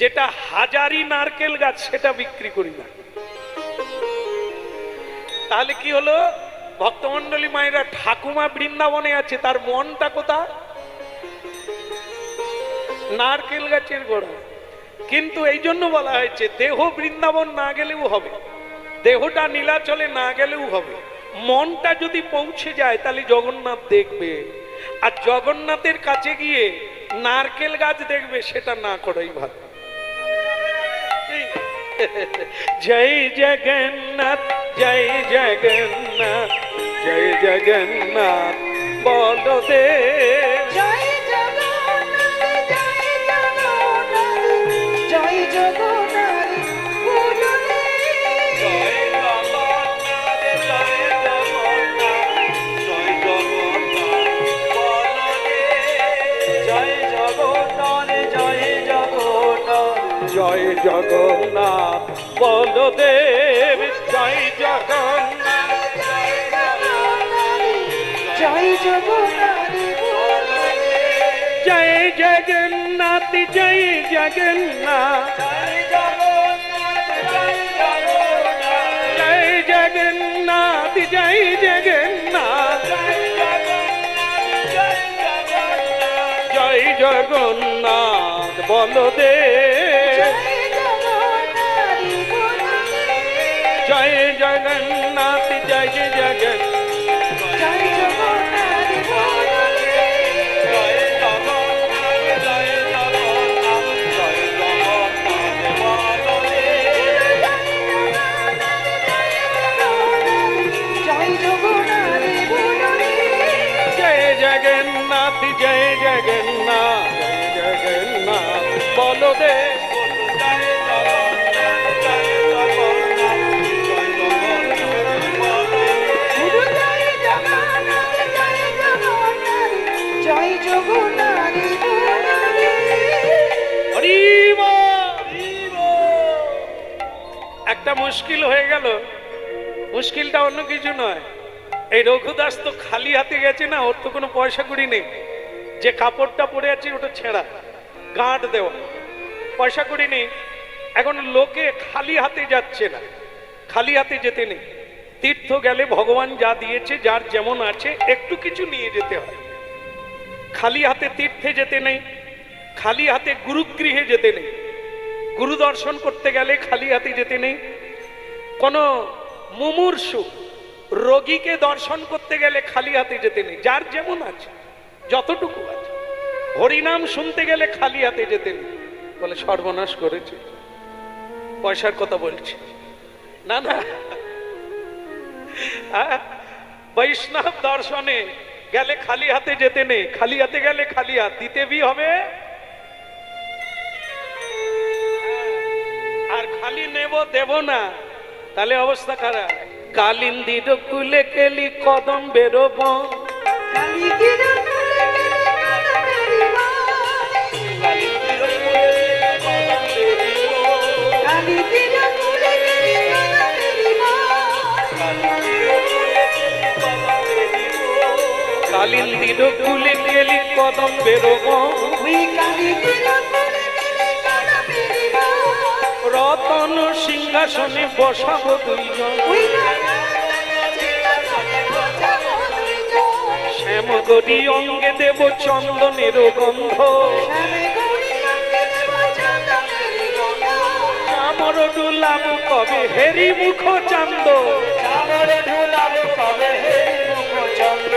যেটা হাজারি নারকেল গাছ সেটা বিক্রি করি না। তাহলে কি হলো, ভক্তমন্ডলী মায়েরা, ঠাকুমা বৃন্দাবনে আছে, তার মনটা কোথায়? নারকেল গাছের গোড়া। কিন্তু এই জন্য বলা হয়েছে দেহ বৃন্দাবন না গেলেও হবে, দেহটা নীলাচলে না গেলেও হবে, মনটা যদি পৌঁছে যায় তাহলে জগন্নাথ দেখবে। আর জগন্নাথের কাছে গিয়ে নারকেল গাছ দেখবে, সেটা না করাই ভালো। জয় জগন্নাথ, জয় জগন্নাথ, জয় জগন্নাথ বলদেব, জয় জগন্নাথ, জয় জগন্নাথ, জয় জগন্নাথ, জয় জগন্নাথ, জয় জগন্নাথ বলদেব, জয় জগন্নাথ, জয় জগন্নাথ, জয় জগন্নাথ, জয় জগন্নাথ, জয় জগন্নাথ, জয় জগন্নাথ, জয় জগন্নাথ বলদেব, জয় জগন্নাথ, জয় জগন্নাথ, জয় জগন্নাথ, বলদেব শুধু জয় জগন্নাথ, জয় জগন্নাথ, জয় জগন্নাথ বলদেব। হরি বল। একটা মুশকিল হয়ে গেল। মুশকিলটা অন্য কিছু নয়, এই রঘুদাস তো খালি হাতে গেছে না, ওর তো কোনো পয়সা কড়ি নেই। যে কাপড়টা পরে আছে ওটা ছেঁড়া, গাঁট দেওয়া, পয়সা কড়ি নেই। এখন লোকে খালি হাতে যাচ্ছে না, খালি হাতে যেতে নেই। তীর্থ গেলে ভগবান যা দিয়েছে, যার যেমন আছে একটু কিছু নিয়ে যেতে হয়। খালি হাতে তীর্থে যেতে নেই, খালি হাতে গুরুগৃহে যেতে নেই। গুরু দর্শন করতে গেলে খালি হাতে যেতে নেই। কোন মুমূর্ষু রোগীকে দর্শন করতে গেলে খালি হাতে যেতে নেই, যার যেমন আছে যতটুকু আছে। হরিনাম শুনতে গেলে খালি হাতে যেতে নেই। বলে সর্বনাশ করেছে, পয়সার কথা বলছে না। না, বৈষ্ণব দর্শনে গেলে খালি হাতে যেতে নেই। খালি হাতে গেলে খালি হাত দিতে বি হবে, আর খালি নেব দেব না, তাহলে অবস্থা খারাপ। কালিন্দির কুলে কেলি কদম বেরোব, কালিন্দির কুলে কেলি কদমের বাস, কালিন্দির কুলে কেলি কদমের বাস, কালিন্দির কুলে কেলি কদম বেরোব, ওই কালিন্দির কুলে কেলি কদমের বাস, রতন সিংহাসনে বসাবো দুইজন, ওই সিংহাসনে বসাবো দুইজন, শ্যামগরি অঙ্গে দেব চন্দনের গন্ধ, শ্যামে গৌরী অঙ্গে দেব চন্দনের গন্ধ, চামর ডুলাম কবে হেরি মুখ চান্দ, চামর ঢুলাব কবে হে মুখ চন্দ্র,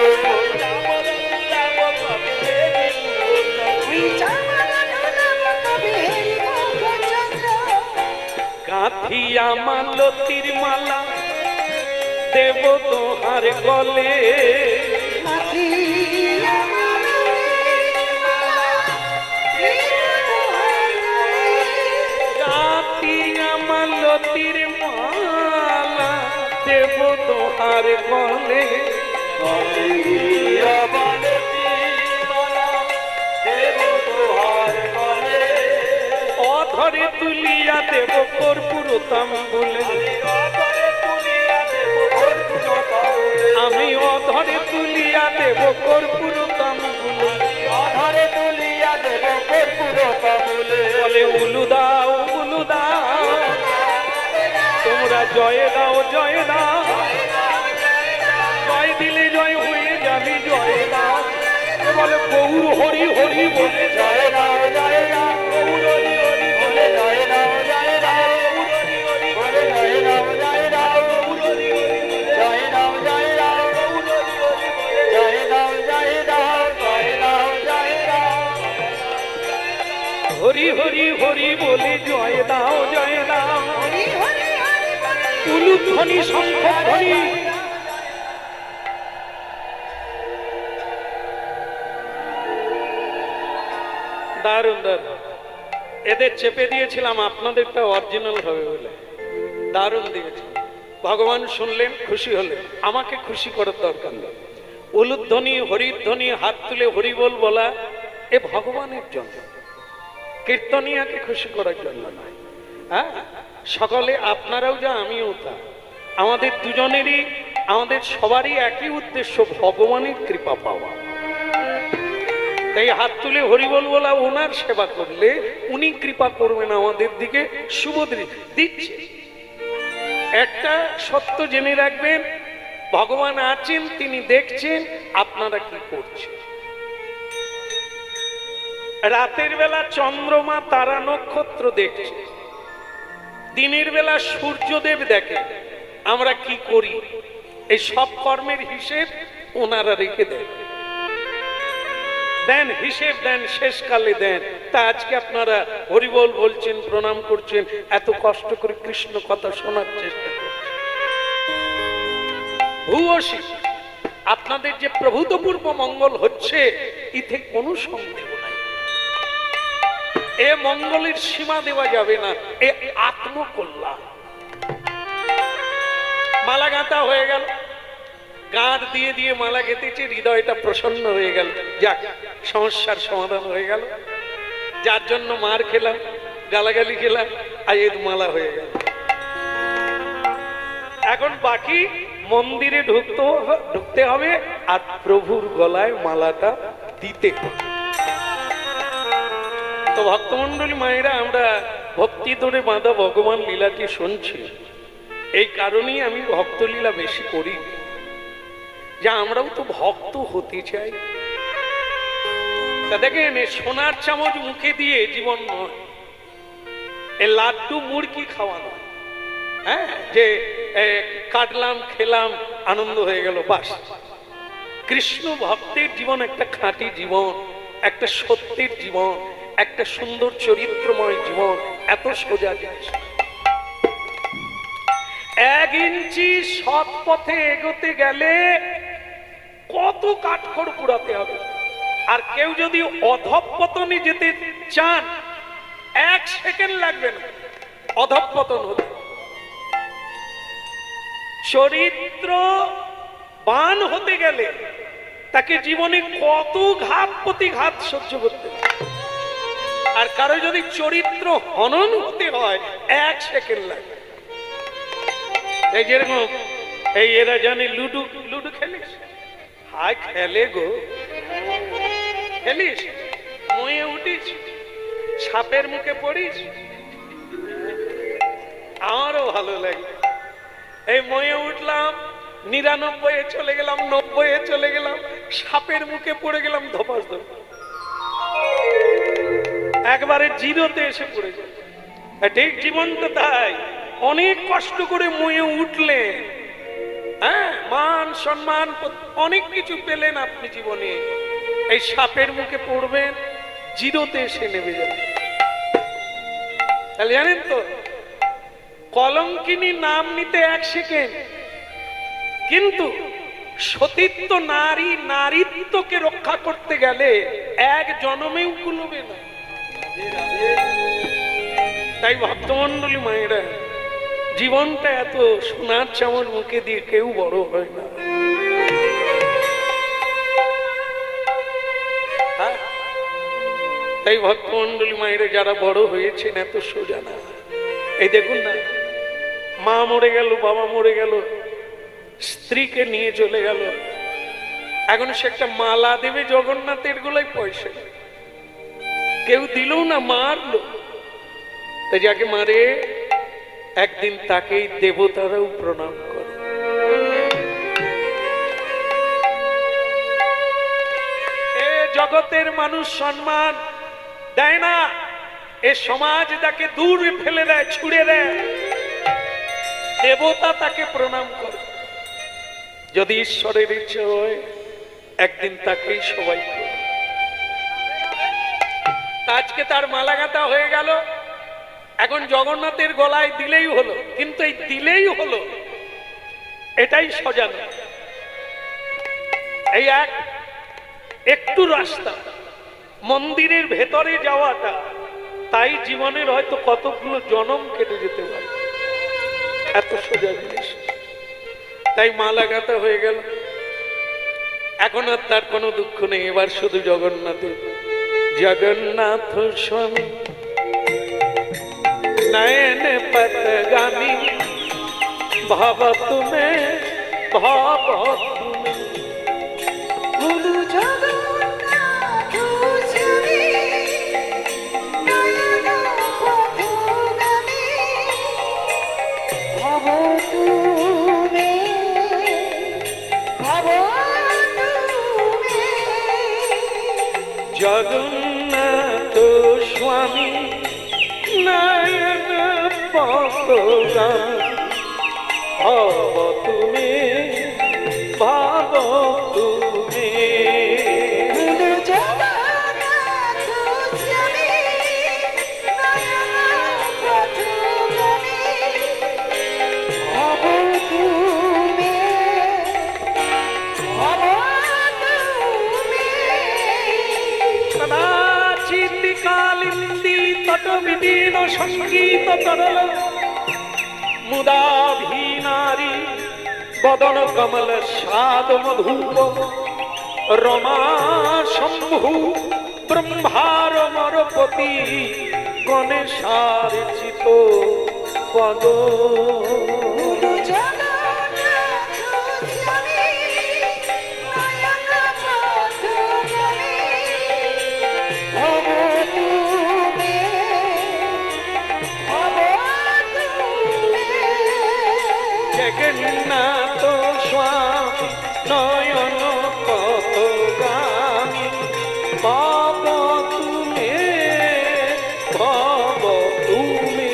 ওই চামর ঢুলাব কবে হে মুখ চন্দ্র, গাঁথিয়া মালতীর মালা দেব তোহার গলে, হাতি আমার মালা, গাঁথিয়া মালতীর মালা দেব তোহার গলে, অধরে তুলিয়া দেব কর্পূর তাম্বুলে, আমি অধরে তুলিয়া দেব কর্পূর তাম্বুলে, বলে উলু দাও উলু দাও, তোমরা জয় দাও জয় দাও, জয় দিলে জয় হয়ে যাবে জয় দাও। বলে গৌর হরি হরি বলে জয় দাও জয় দাও, গৌর হরি হরি বলে জয় দাও জয় দাও, গৌর হরি হরি বলে জয় দাও জয় দাও, গৌর হরি হরি বলে জয় দাও জয় দাও, গৌর হরি হরি বলে জয় দাও জয় দাও, জয় দাও জয় দাও, হরি হরি হরি বলে জয় দাও জয় দাও, উলুধ্বনি শঙ্খ ধ্বনি। দারুণ দারুণ, এদের চেপে দিয়েছিলাম আপনাদেরটা অরিজিনাল হবে বলে, দারুণ দিয়েছে। ভগবান শুনলেন, খুশি হলেন, আমাকে খুশি করার দরকার নেই। উলুধ্বনি হরিধ্বনি হাত তুলে হরি বল বলা এ ভগবানের জন্য, কীর্তনিয়াকে খুশি করার জন্য নয়। হ্যাঁ, সকলে আপনারাও যা আমিও তা, আমাদের দুজনেরই আমাদের সবারই একই উদ্দেশ্য, ভগবানের কৃপা পাওয়া। তাই হাত তুলে হরিবল বলা, ওনার সেবা করলে উনি কৃপা করবেন আমাদের দিকে, শুভ দিচ্ছে। একটা সত্য জেনে রাখবেন, ভগবান আছেন, তিনি দেখছেন আপনারা কি করছেন। রাতের বেলা চন্দ্রমা তারা নক্ষত্র দেখছে, দিনের বেলা সূর্যদেব দেখে আমরা কি করি। এই সব কর্মের হিসেব ওনারা রেখে দেন, দেন হিসেব দেন, শেষকালে দেন। তা আজকে আপনারা হরিবল বলছেন, প্রণাম করছেন, এত কষ্ট করে কৃষ্ণ কথা শোনার চেষ্টা করছেন। ভূয়সী আপনাদের যে প্রভূতপূর্ব মঙ্গল হচ্ছে, এতে কোনো সন্দেহ নাই। এ মঙ্গলের সীমা দেওয়া যাবে না, এ আত্মকল্যাণ। মালা গাঁথা হয়ে গেল, গাঁট দিয়ে দিয়ে মালা গেঁথেছে, হৃদয়টা প্রসন্ন হয়ে গেল, যাক সমস্যার সমাধান হয়ে গেল। যার জন্য মার খেলাম, গালাগালি খেলাম, আজ মালা হয়ে গেল। এখন বাকি মন্দিরে ঢুকতে হবে আর প্রভুর গলায় মালাটা দিতে হবে। তো ভক্তমন্ডলী মায়েরা, আমরা ভক্তি ধরে বাঁধা ভগবান লীলাটি শুনছি। এই কারণেই আমি ভক্তলীলা বেশি করি, যে আমরাও তো ভক্ত হতে চাই। তা দেখেন, সোনার চামচ মুখে দিয়ে জীবন নয়, এ লাড্ডু মুড়কি খাওয়া নয়। হ্যাঁ, যে কাটলাম, খেলাম, আনন্দ হয়ে গেল, বাস। কৃষ্ণ ভক্তের জীবন একটা খাঁটি জীবন, একটা সত্যের জীবন, একটা সুন্দর চরিত্রময় জীবন। এত সোজা জিনিস। 1 ইঞ্চি সৎ পথে এগোতে গেলে কত কাঠখড় পুড়াতে হবে। আর কেউ যদি অধঃপতনে যেতে চান, 1 সেকেন্ড লাগবে না অধঃপতন হতে। চরিত্রবান হতে গেলে তাকে জীবনে কত ঘাত প্রতিঘাত সহ্য করতে হবে। আর কারো যদি চরিত্র হনন হতে হয়, 1 সেকেন্ড লাগবে। এই যেরকম এই এরা জানে লুডু, লুডু খেলিস? হায় খেলে গো, খেলিস? ময়ে উঠিস, সাপের মুখে পড়িস? আমারও ভালো লাগে। এই ময়ে উঠলাম, 99-এ চলে গেলাম, 90-এ চলে গেলাম, সাপের মুখে পড়ে গেলাম, ধপাস ধপাস, একবারে 0-তে এসে পড়ে যায়। ঠিক জীবনটা তাই। অনেক কষ্ট করে ময়ে উঠলে, হ্যাঁ, মান সম্মান অনেক কিছু পেলেন আপনি জীবনে, এই সাপের মুখে পড়বেন, 0-তে এসে নেমে যাবেন। তাহলে জানেন তো, কলঙ্কিনী নাম নিতে 1 সেকেন্ড, কিন্তু সতীত্ব নারী নারীত্বকে রক্ষা করতে গেলে 1 জন্মেও কুলবে না। তাই ভক্তমন্ডলী মায়েরা, জীবনটা এত সোনার চামচ মুখে দিয়ে কেউ বড় হয় না। তাই ভক্তমন্ডলী মায়েরা যারা বড় হয়েছেন, এত সোজা না। এই দেখুন না, মা মরে গেল, বাবা মরে গেল, স্ত্রীকে নিয়ে চলে গেল, এখন সে একটা মালা দেবে জগন্নাথের গলায়, পয়সা কেউ দিল না, মারলো। তাই যাকে মারে একদিন তাকেই দেবতারাও প্রণাম করে। এ জগতের মানুষ সম্মান দেয় না, এ সমাজ তাকে দূরে ফেলে দেয়, ছুড়ে দেয়। দেবতা তাকে প্রণাম করে। যদি ঈশ্বরের ইচ্ছে হয়, একদিন তাকেই সবাই করে। আজকে তার মালা গাঁথা হয়ে গেল, এখন জগন্নাথের গলায় দিলেই হলো। কিন্তু এই দিলেই হলো এটাই সাজানো। এই একটু রাস্তা মন্দিরের ভেতরে যাওয়াটা, তাই জীবনের হয়তো কতগুলো জনম কেটে যেতে পারে। এত সোজা জিনিস। তাই মালা গাঁথা হয়ে গেল, এখন আর তার কোনো দুঃখ নেই। এবার শুধু জগন্নাথের, জগন্নাথ স্বামী নয়ন পথগামী, ভাব তুমি ভাব তুমি। গুরু জগন্নাথ স্বামী নয়ন পথগামী, ভাব তুমি ভাব তুমি। জগন্নাথ স্বামী নয়ন পথগামী, ভাব তুমি ভাব তুমি। গুরু জগন্নাথ স্বামী নয়ন পথগামী, ভাব তুমি ভাব তুমি। কদাচিৎ কালিন্দী নট বিদীর্ণ সঙ্গীত তরল মুদাভীনারী বদন কমল সাদ মধুপ রমা শম্ভু ব্রহ্মার মরপতি গণেশার চিত পদ জগন্নাথ স্বামী নয়ন কত গামী ভব তুমি ভব তুমি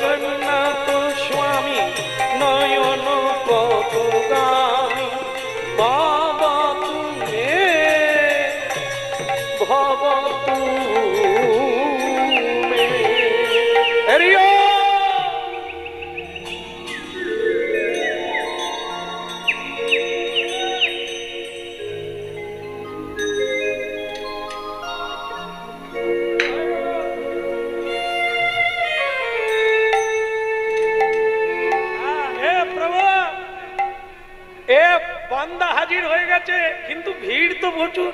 জগন্নাথ স্বামী নয়ন কত গামী ভব তুমি ভব তুমি হরিও বান্দা হাজির হয়ে গেছে, কিন্তু ভিড় তো প্রচুর,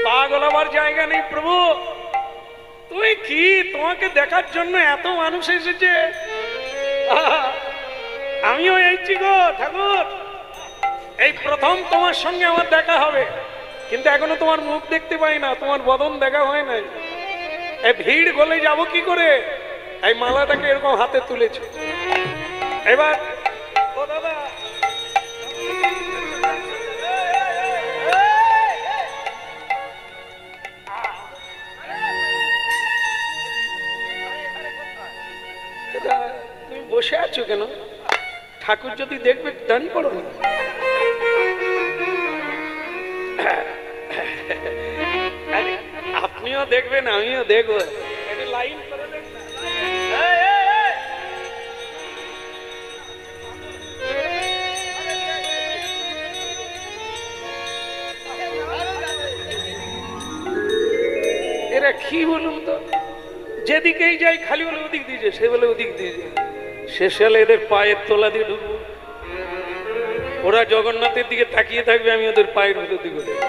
পা গলাবার জায়গা নেই। প্রভু তুমি কি, তোমাকে দেখার জন্য এত মানুষ এসেছে, আমিও এইছি গো ঠাকুর। এই প্রথম তোমার সঙ্গে আমার দেখা হবে, কিন্তু এখনো তোমার মুখ দেখতে পাই না, তোমার বদন দেখা হয় নাই। এই ভিড় গলে যাব কি করে? এই মালাটাকে এরকম হাতে তুলেছে। এবার ও দাদা তুমি বসে আছো কেন? ঠাকুর যদি দেখবে দাঁড়িয়ে পড়ো না। আপনিও দেখবেন, আমিও দেখবো। লাইন করে দেখবেন। এরা কি বলুন তো, যেদিকেই যাই খালি বলে ওদিক দিয়ে যায়, সে বলে ওদিক দিয়ে যায়। শেষে এদের পায়ের তলা দিয়ে ঢুকবো, ওরা জগন্নাথের দিকে তাকিয়ে থাকবে, আমি ওদের পায়ের ভিতর দিকে দেখবো।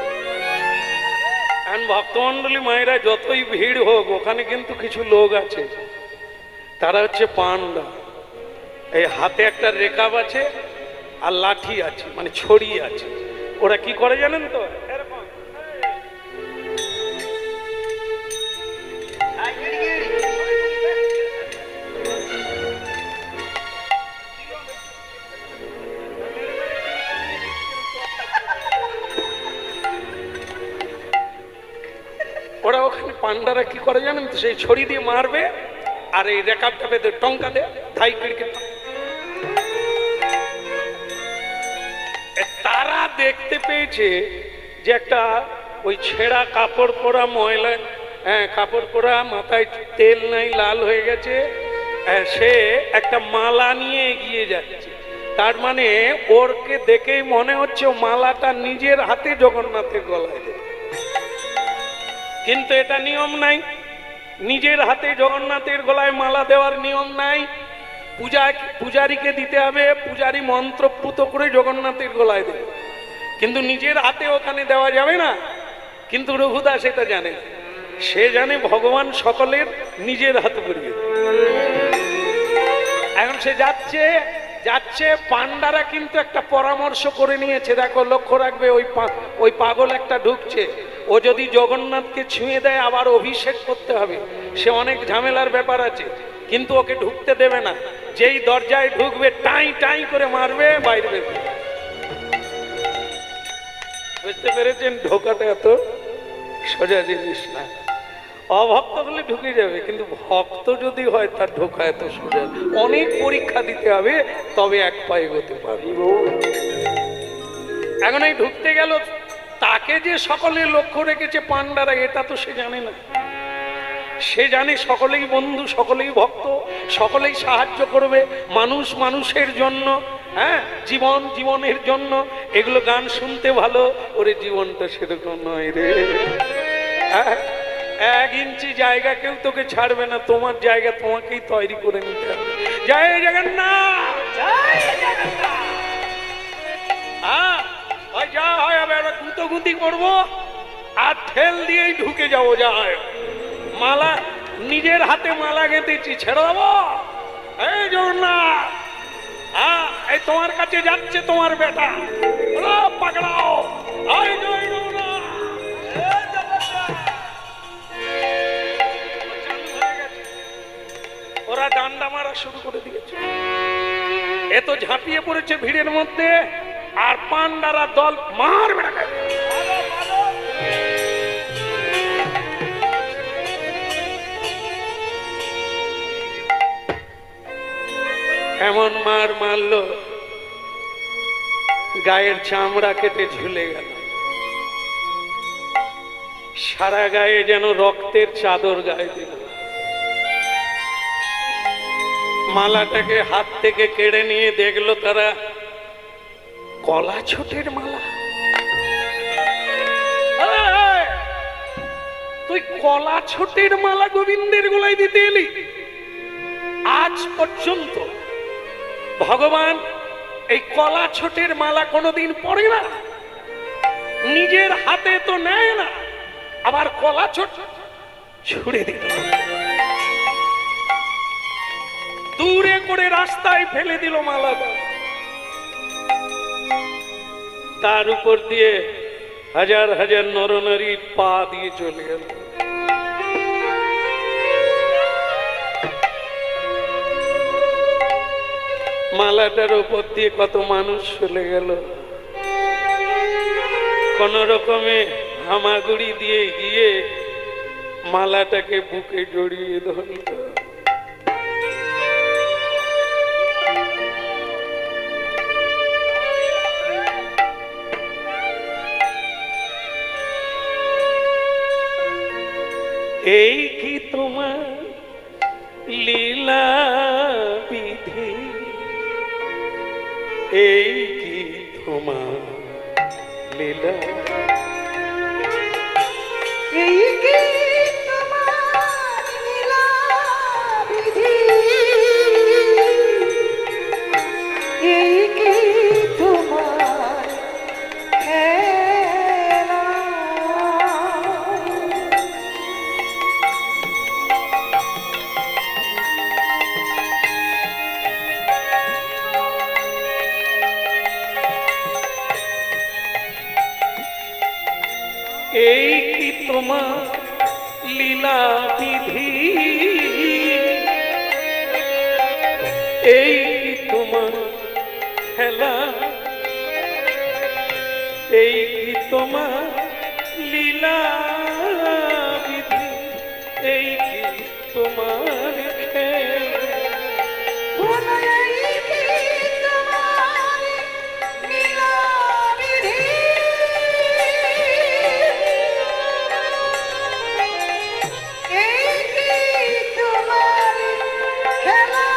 এখন ভক্তমন্ডলী মায়েরা যতই ভিড় হোক, ওখানে কিন্তু কিছু লোক আছে, তারা হচ্ছে পান্ডা। এই হাতে একটা রেকাব আছে আর লাঠি আছে, মানে ছড়ি আছে। ওরা কি করে জানেন তো, এরকম ওরা ওখানে পান্ডারা কি করে জানেন তো, সেই ছড়ি দিয়ে মারবে আর এই রেকাবটা পেতে টঙ্কা দে ধাই কিড়কে। তারা দেখতে পেয়েছে যে একটা ওই ছেঁড়া কাপড় পরা ময়লা, কাপড় পরা, মাথায় তেল নাই, লাল হয়ে গেছে, সে একটা মালা নিয়ে এগিয়ে যাচ্ছে। তার মানে ওরকে দেখেই মনে হচ্ছে ও মালাটা নিজের হাতে জগন্নাথের গলায় দেবে। কিন্তু এটা নিয়ম নাই, নিজের হাতে জগন্নাথের গলায় মালা দেওয়ার নিয়ম নাই। পূজারীকে দিতে হবে, পূজারী মন্ত্রপুত করে জগন্নাথের গলায় দেবে, কিন্তু নিজের হাতে ওখানে দেওয়া যাবে না। কিন্তু রঘুদাস এটা জানে, সে জানে ভগবান সকলের নিজের হাতে পরিয়ে। এখন সে যাচ্ছে, পান্ডারা কিন্তু একটা পরামর্শ করে নিয়েছে। দেখো, লক্ষ্য রাখবে, ওই পাগল একটা ঢুকছে, ও যদি জগন্নাথকে ছুঁয়ে দেয় আবার অভিষেক করতে হবে, সে অনেক ঝামেলার ব্যাপার আছে, কিন্তু ওকে ঢুকতে দেবে না। যেই দরজায় ঢুকবে টাই টাই করে মারবে, বাইরে বেরবে। বুঝতে পেরেছেন ঢোকাটা এত সোজা জিনিস না। অভক্ত হলে ঢুকে যাবে, কিন্তু ভক্ত যদি হয় তার ঢোকা এত সোজা। অনেক পরীক্ষা দিতে হবে, তবে এক পায়ে এগোতে পারবে। এখন এই ঢুকতে গেল, তাকে যে সকলে লক্ষ্য রেখেছে পান্ডারা, এটা তো সে জানে না। সে জানে সকলেই বন্ধু, সকলেই ভক্ত, সকলেই সাহায্য করবে, মানুষ মানুষের জন্য, হ্যাঁ, জীবন জীবনের জন্য। এগুলো গান শুনতে ভালো, ওরে জীবনটা সেরকম নয় রে। হ্যাঁ, 1 ইঞ্চি জায়গা কেউ তোকে ছাড়বে না, তোমার জায়গা তোমাকেই তৈরি করে নিতে হবে। জয় জগন্নাথ, জয় জগন্নাথ। হ্যাঁ, ওই যা হয় আমি একটা গুঁতোগুঁতি করবো আর ঠেল দিয়েই ঢুকে যাবো। যা হয়, মালা নিজের হাতে মালা গেঁথেছি, ছেড়ে দেবো। এই জগন্নাথ, হ্যাঁ, এই তোমার কাছে যাচ্ছে তোমার বেটা, পাকড়াও। এই জয় জগন্নাথ, এই জগন্নাথ। ওরা ডান্ডা মারা শুরু করে দিয়েছে, এত ঝাঁপিয়ে পড়েছে ভিড়ের মধ্যে, আর পান্ডারা দল মারবে না। এমন মার মারলো, গায়ের চামড়া কেটে ঝুলে গেল, সারা গায়ে যেন রক্তের চাদর গায়ে দিল। মালাটাকে হাত থেকে কেড়ে নিয়ে দেখলো তারা কলা ছোটের মালা। তুই কলা ছোটের মালা গোবিন্দের গলায় দিতে এলি? আজ পর্যন্ত ভগবান এই কলা ছোটের মালা কোনোদিন পরে না, নিজের হাতে তো নেয় না, আবার কলা ছোট ছুড়ে দিল, দূরে করে রাস্তায় ফেলে দিল মালাটা। তার উপর দিয়ে হাজার হাজার নরনারী পা দিয়ে চলে গেল। মালাটার উপর দিয়ে কত মানুষ চলে গেল, কোন রকমে হামাগুড়ি দিয়ে গিয়ে মালাটাকে বুকে জড়িয়ে ধরল। এই কি তোমার লীলা বিধি, এই কি তোমার লীলা, এই কি তোমার লীলা বিধি, এই কি তোমার খেলা। এই কি তোমার লীলা বিধি, এই কি তোমার খেলা, এই কি তোমার লীলা বিধি, এই কি তোমার খেলা। বলো এই কি তোমার লীলা বিধি, এই কি তোমার খেলা,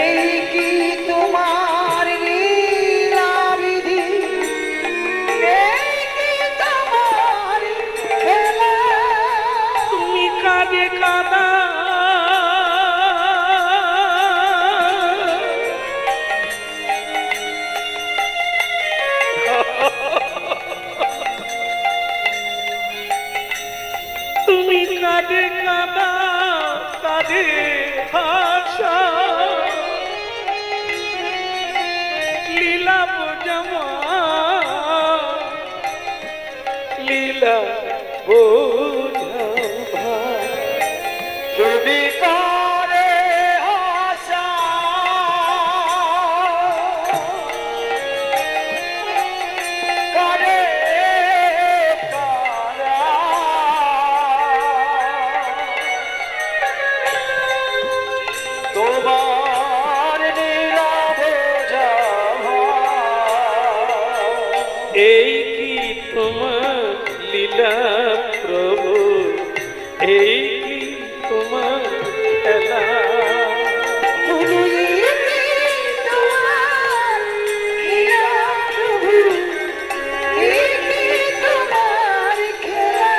এই কি তোমার লীলা বিধি, এই কি তোমার খেলা। তুমি লীলা প্রভু, এই কি তোমার খেলা? প্রভু এই কি তোমার লীলা, প্রভু এই কি তোমার খেলা।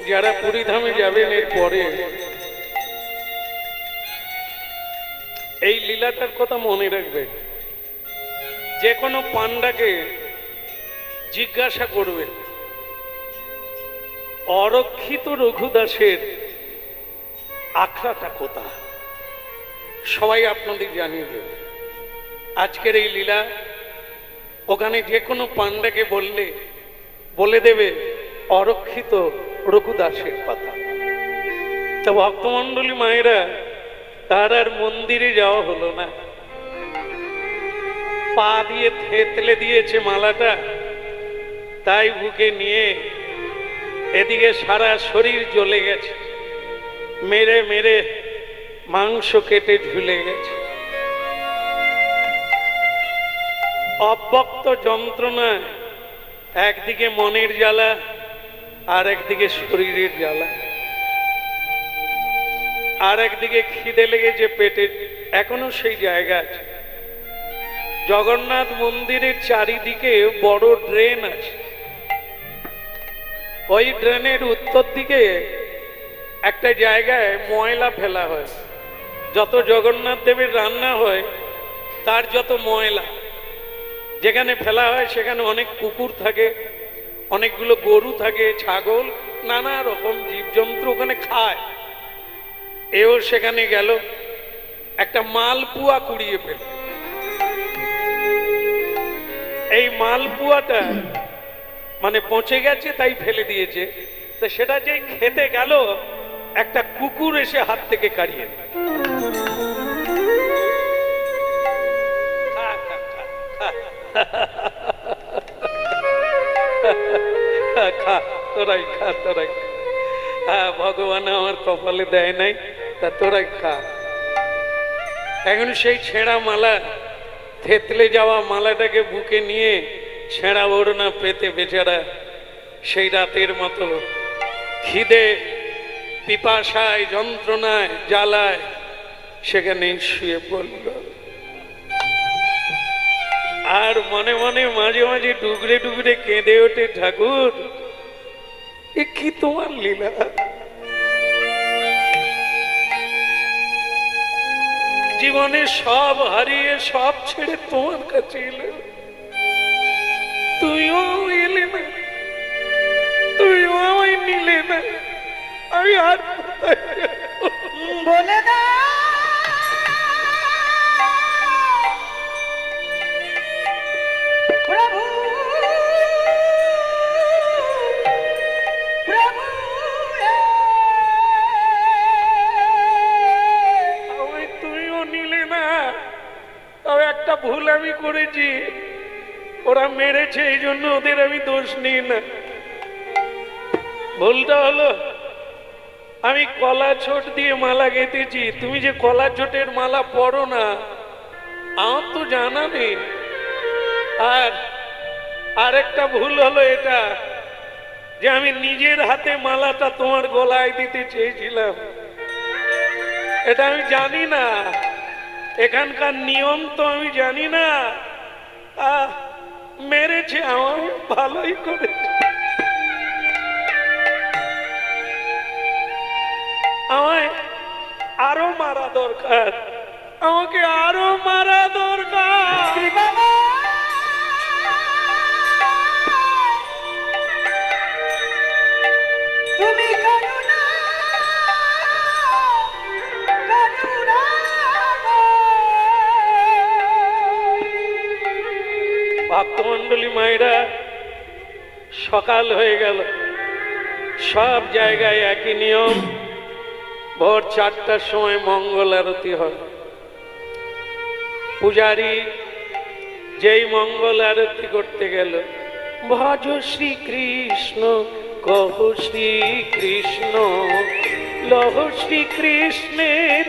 যারা পুরীধামে যাবেন এর পরে এই লীলাটার কথা মনে রাখবেন। যে কোনো পান্ডাকে জিজ্ঞাসা করবেন অরক্ষিত রঘুদাসের আখড়াটা কোথায়, সবাই আপনাদের জানিয়ে দেবে। আজকের এই লীলা ওখানে যে কোনো পান্ডাকে বললে বলে দেবে অরক্ষিত রঘুদাসের কথা। তা ভক্তমণ্ডলী মায়েরা, তার আর মন্দিরে যাওয়া হলো না, পা দিয়ে থেতলে দিয়েছে মালাটা, তাই বুকে নিয়ে এদিকে সারা শরীর জ্বলে গেছে, মেরে মেরে মাংস কেটে ঝুলে গেছে। অব্যক্ত যন্ত্রণায় একদিকে মনের জ্বালা আর একদিকে শরীরের জ্বালা, আর একদিকে খিদে লেগেছে পেটে, এখনো সেই জায়গা আছে। জগন্নাথ মন্দিরের চারিদিকে বড় ড্রেন আছে, ওই ড্রেনের উত্তর দিকে একটা জায়গায় ময়লা ফেলা হয়। যত জগন্নাথ দেবের রান্না হয় তার যত ময়লা যেখানে ফেলা হয়, সেখানে অনেক কুকুর থাকে, অনেকগুলো গরু থাকে, ছাগল, নানা রকম জীবজন্তু ওখানে খায়। এও সেখানে গেল, একটা মালপুয়া কুড়িয়ে পেল। এই মালপুয়াটা মানে পচে গেছে তাই ফেলে দিয়েছে, তো সেটা যে খেতে গেল একটা কুকুর এসে হাত থেকে কাড়িয়ে নিল। খা তোরাই খা, তোরাই খা। হ্যাঁ, ভগবান আমার কপালে দেয় নাই, তা তোরাই খা। এখন সেই ছেঁড়া মালা, থেতলে যাওয়া মালাটাকে বুকে নিয়ে ছেঁড়া ওড়না পেতে বেচারা সেই রাতের মতো খিদে, পিপাসায়, যন্ত্রণায়, জ্বালায় সেখানে শুয়ে পড়ল। আর মনে মনে মাঝে মাঝে ডুগরে ডুগরে কেঁদে ওঠে, ঠাকুর এ কি তোমার লীলা? জীবনে সব হারিয়ে সব ছেড়ে তোমার কাছে এলে, তুইও এলে না, তুইও আমায় নিলে না, আমি আর বলে দাও প্রভু, প্রভু আমায় তুইও নিলে না। তবে একটা ভুল আমি করেছি, ওরা মেরেছে এই জন্য ওদের আমি দোষ নিই না। ভুলটা হলো আমি কলা ছোট দিয়ে মালা গেঁথেছি, তুমি যে কলা ছোটের মালা পরো না আমার তো জানা নেই। আর আরেকটা ভুল হলো এটা যে আমি নিজের হাতে মালাটা তোমার গলায় দিতে চেয়েছিলাম, এটা আমি জানি না, এখানকার নিয়ম তো আমি জানি না। মেরেছে আমায়, ভালোই করেছে। আমায় আরো মারা দরকার, আমাকে আরো মারা দরকার। তুমি করুণা, করুণা ভক্তমণ্ডলী মায়েরা, সকাল হয়ে গেল, সব জায়গায় একই নিয়ম। ভোর 4টার সময় মঙ্গল আরতি হয়। পূজারী যেই মঙ্গল আরতি করতে গেল, ভজ শ্রীকৃষ্ণ, কহ শ্রীকৃষ্ণ, লহ শ্রীকৃষ্ণের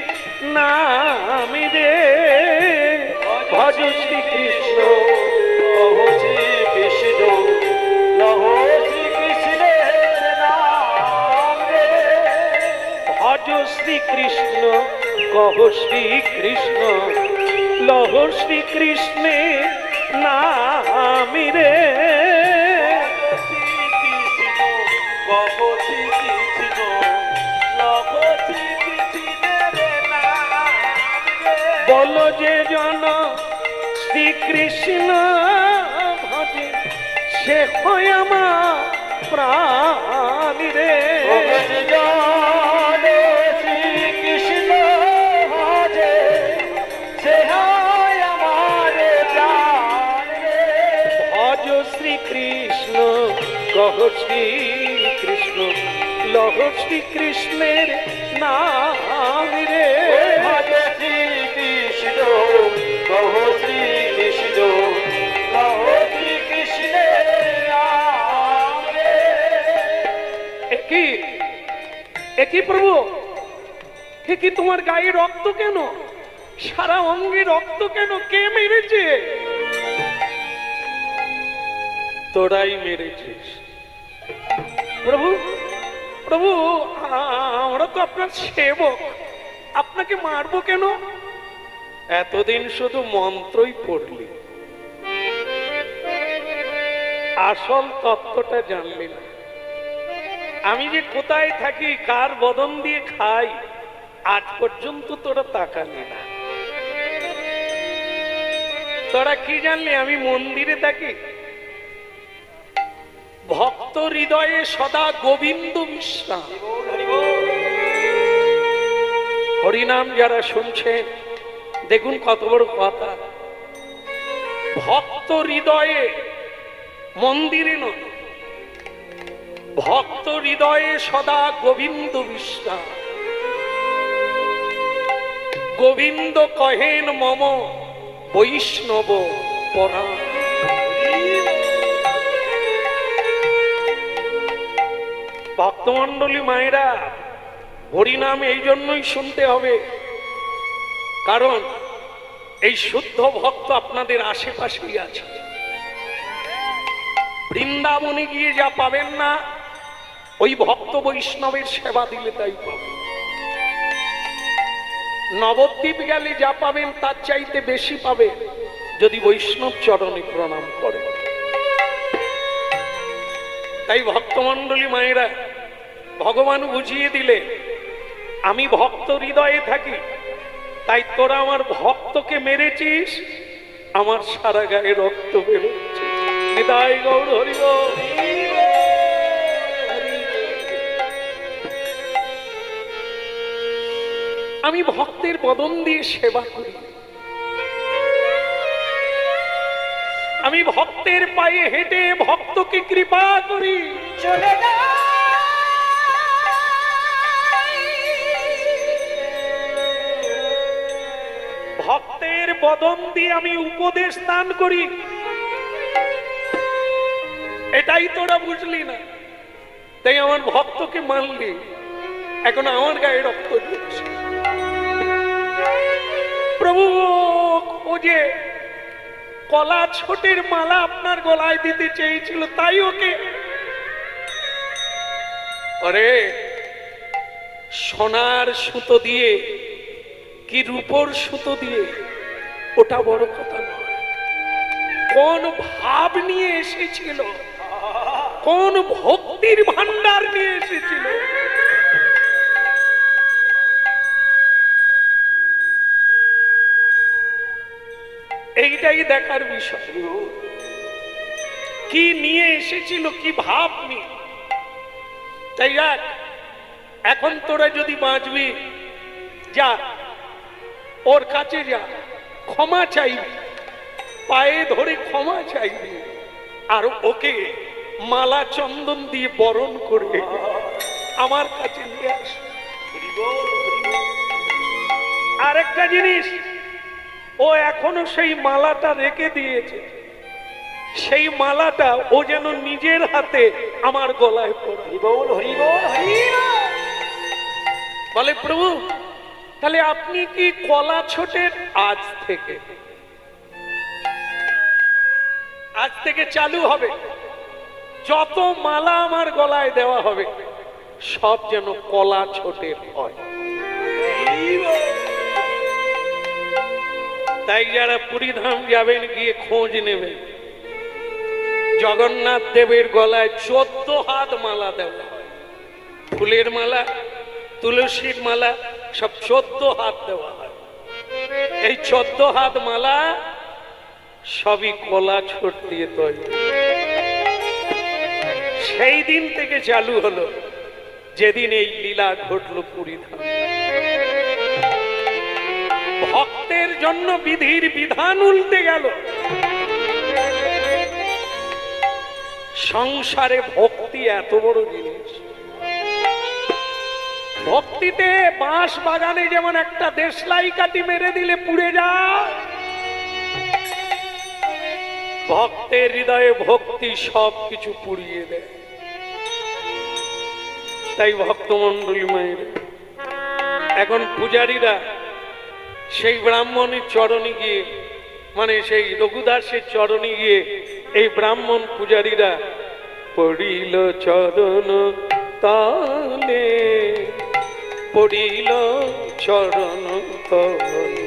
নামে রে, ভজ শ্রীকৃষ্ণ, কহ শ্রীকৃষ্ণ, শ্রীকৃষ্ণ কহ শ্রীকৃষ্ণ লহ শ্রীকৃষ্ণে নামি রে বলো যে জন শ্রীকৃষ্ণ ভজে সে হয় আমার প্রাণ রে শ্রীকৃষ্ণ ভজে সে হয় আমার প্রাণ ভজ শ্রীকৃষ্ণ কহ শ্রীকৃষ্ণ লহ শ্রীকৃষ্ণের নাম রে ভজ শ্রীকৃষ্ণ কহ শ্রীকৃষ্ণ কহ শ্রীকৃষ্ণের নাম রে। একই প্রভু, কি তোমার গায়ে রক্ত কেন? সারা অঙ্গে রক্ত কেন? কে মেরেছে? তোরাই মেরেছিস প্রভু। প্রভু, আমরা তো আপনার সেবক, আপনাকে মারবো কেন? এতদিন শুধু মন্ত্রই পড়লি, আসল তত্ত্বটা জানলি না। আমি যে কোথায় থাকি, কার বদন দিয়ে খাই, আজ পর্যন্ত তোরা তাকালি না। তোরা কি জানলি আমি মন্দিরে থাকি? ভক্ত হৃদয়ে সদা গোবিন্দ বিশ্রাম। হরিনাম যারা শুনছেন দেখুন কত বড় কথা। ভক্ত হৃদয়ে, মন্দিরে নয়, ভক্ত হৃদয়ে সদা গোবিন্দ বিশ্রাম। গোবিন্দ কহেন মম বৈষ্ণব পরাণ। ভক্তমণ্ডলী মায়েরা, হরিনাম এই জন্যই শুনতে হবে, কারণ এই শুদ্ধ ভক্ত আপনাদের আশেপাশেই আছে। বৃন্দাবনে গিয়ে যা পাবেন না, ওই ভক্ত বৈষ্ণবের সেবা দিলে তাই পাবেন। নবদ্বীপ গেলে যা পাবেন তার চাইতে বেশি পাবেন যদি বৈষ্ণব চরণে প্রণাম করেন। তাই ভক্তমণ্ডলী মায়েরা, ভগবান বুঝিয়ে দিলে আমি ভক্ত হৃদয়ে থাকি, তাই তোরা আমার ভক্তকে মেরেছিস, আমার সারা গায়ে রক্ত বেরোচ্ছে। নিতাই গৌর হরি বল। আমি ভক্তের বদন দিয়ে সেবা করি, আমি ভক্তের পায়ে হেঁটে ভক্তকে কৃপা করি। চলে ভক্তের বদন দিয়ে আমি উপদেশ দান করি। এটাই তোরা বুঝলি না, তাই আমার ভক্তকে মানলি, এখন আমার গায়ে রক্ত ঢুকছে। প্রভু, ও যে কলা ছোটের মালা আপনার গলায় দিতে চেয়েছিল, তাই ওকে আরে সোনার সুতো দিয়ে কি রূপোর সুতো দিয়ে, ওটা বড় কথা নয়। কোন ভাব নিয়ে এসেছিল, কোন ভক্তির ভান্ডার নিয়ে এসেছিল, এইটাই দেখার বিষয়। কি নিয়ে এসেছিল, কি ভাব নিয়ে। তাই এখন তোরা যদি বাঁচবি, যা ওর কাছে যা, ক্ষমা চাইবি, পায়ে ধরে ক্ষমা চাইবি, আর ওকে মালা চন্দন দিয়ে বরণ করে আমার কাছে নিয়ে আস। আরেকটা জিনিস, ও এখনো সেই মালাটা রেখে দিয়েছে, সেই মালাটা ও যেন নিজের হাতে আমার গলায় পরায়। বলে প্রভু, তাহলে আপনি কি কলা ছোটের? আজ থেকে চালু হবে, যত মালা আমার গলায় দেওয়া হবে সব যেন কলা ছোটের হয়। তাই যারা পুরীধাম যাবেন গিয়ে খোঁজ নেবেন, জগন্নাথ দেবের গলায় 14 হাত মালা দেওয়া হয়, ফুলের মালা, তুলসীর মালা, সব 14 হাত দেওয়া হয়। এই 14 হাত মালা সবই কলা ছোট দিয়ে তৈরি। সেই দিন থেকে চালু হলো, যেদিন এই লীলা ঘটল পুরীধাম। ভক্তের জন্য বিধির বিধান উল্টে গেল। সংসারে ভক্তি এত বড় জিনিস। ভক্তিতে বাঁশ বাগানে যেমন একটা দেশলাই কাঠি মেরে দিলে পুড়ে যায়, ভক্তের হৃদয়ে ভক্তি সব কিছু পুড়িয়ে দেয়। তাই ভক্তমন্ডলী মায়ের এখন পূজারীরা সেই ব্রাহ্মণের চরণে গিয়ে, মানে সেই রঘুদাসের চরণে গিয়ে এই ব্রাহ্মণ পূজারীরা পড়িল চরণ তলে, পড়িল চরণ তলে,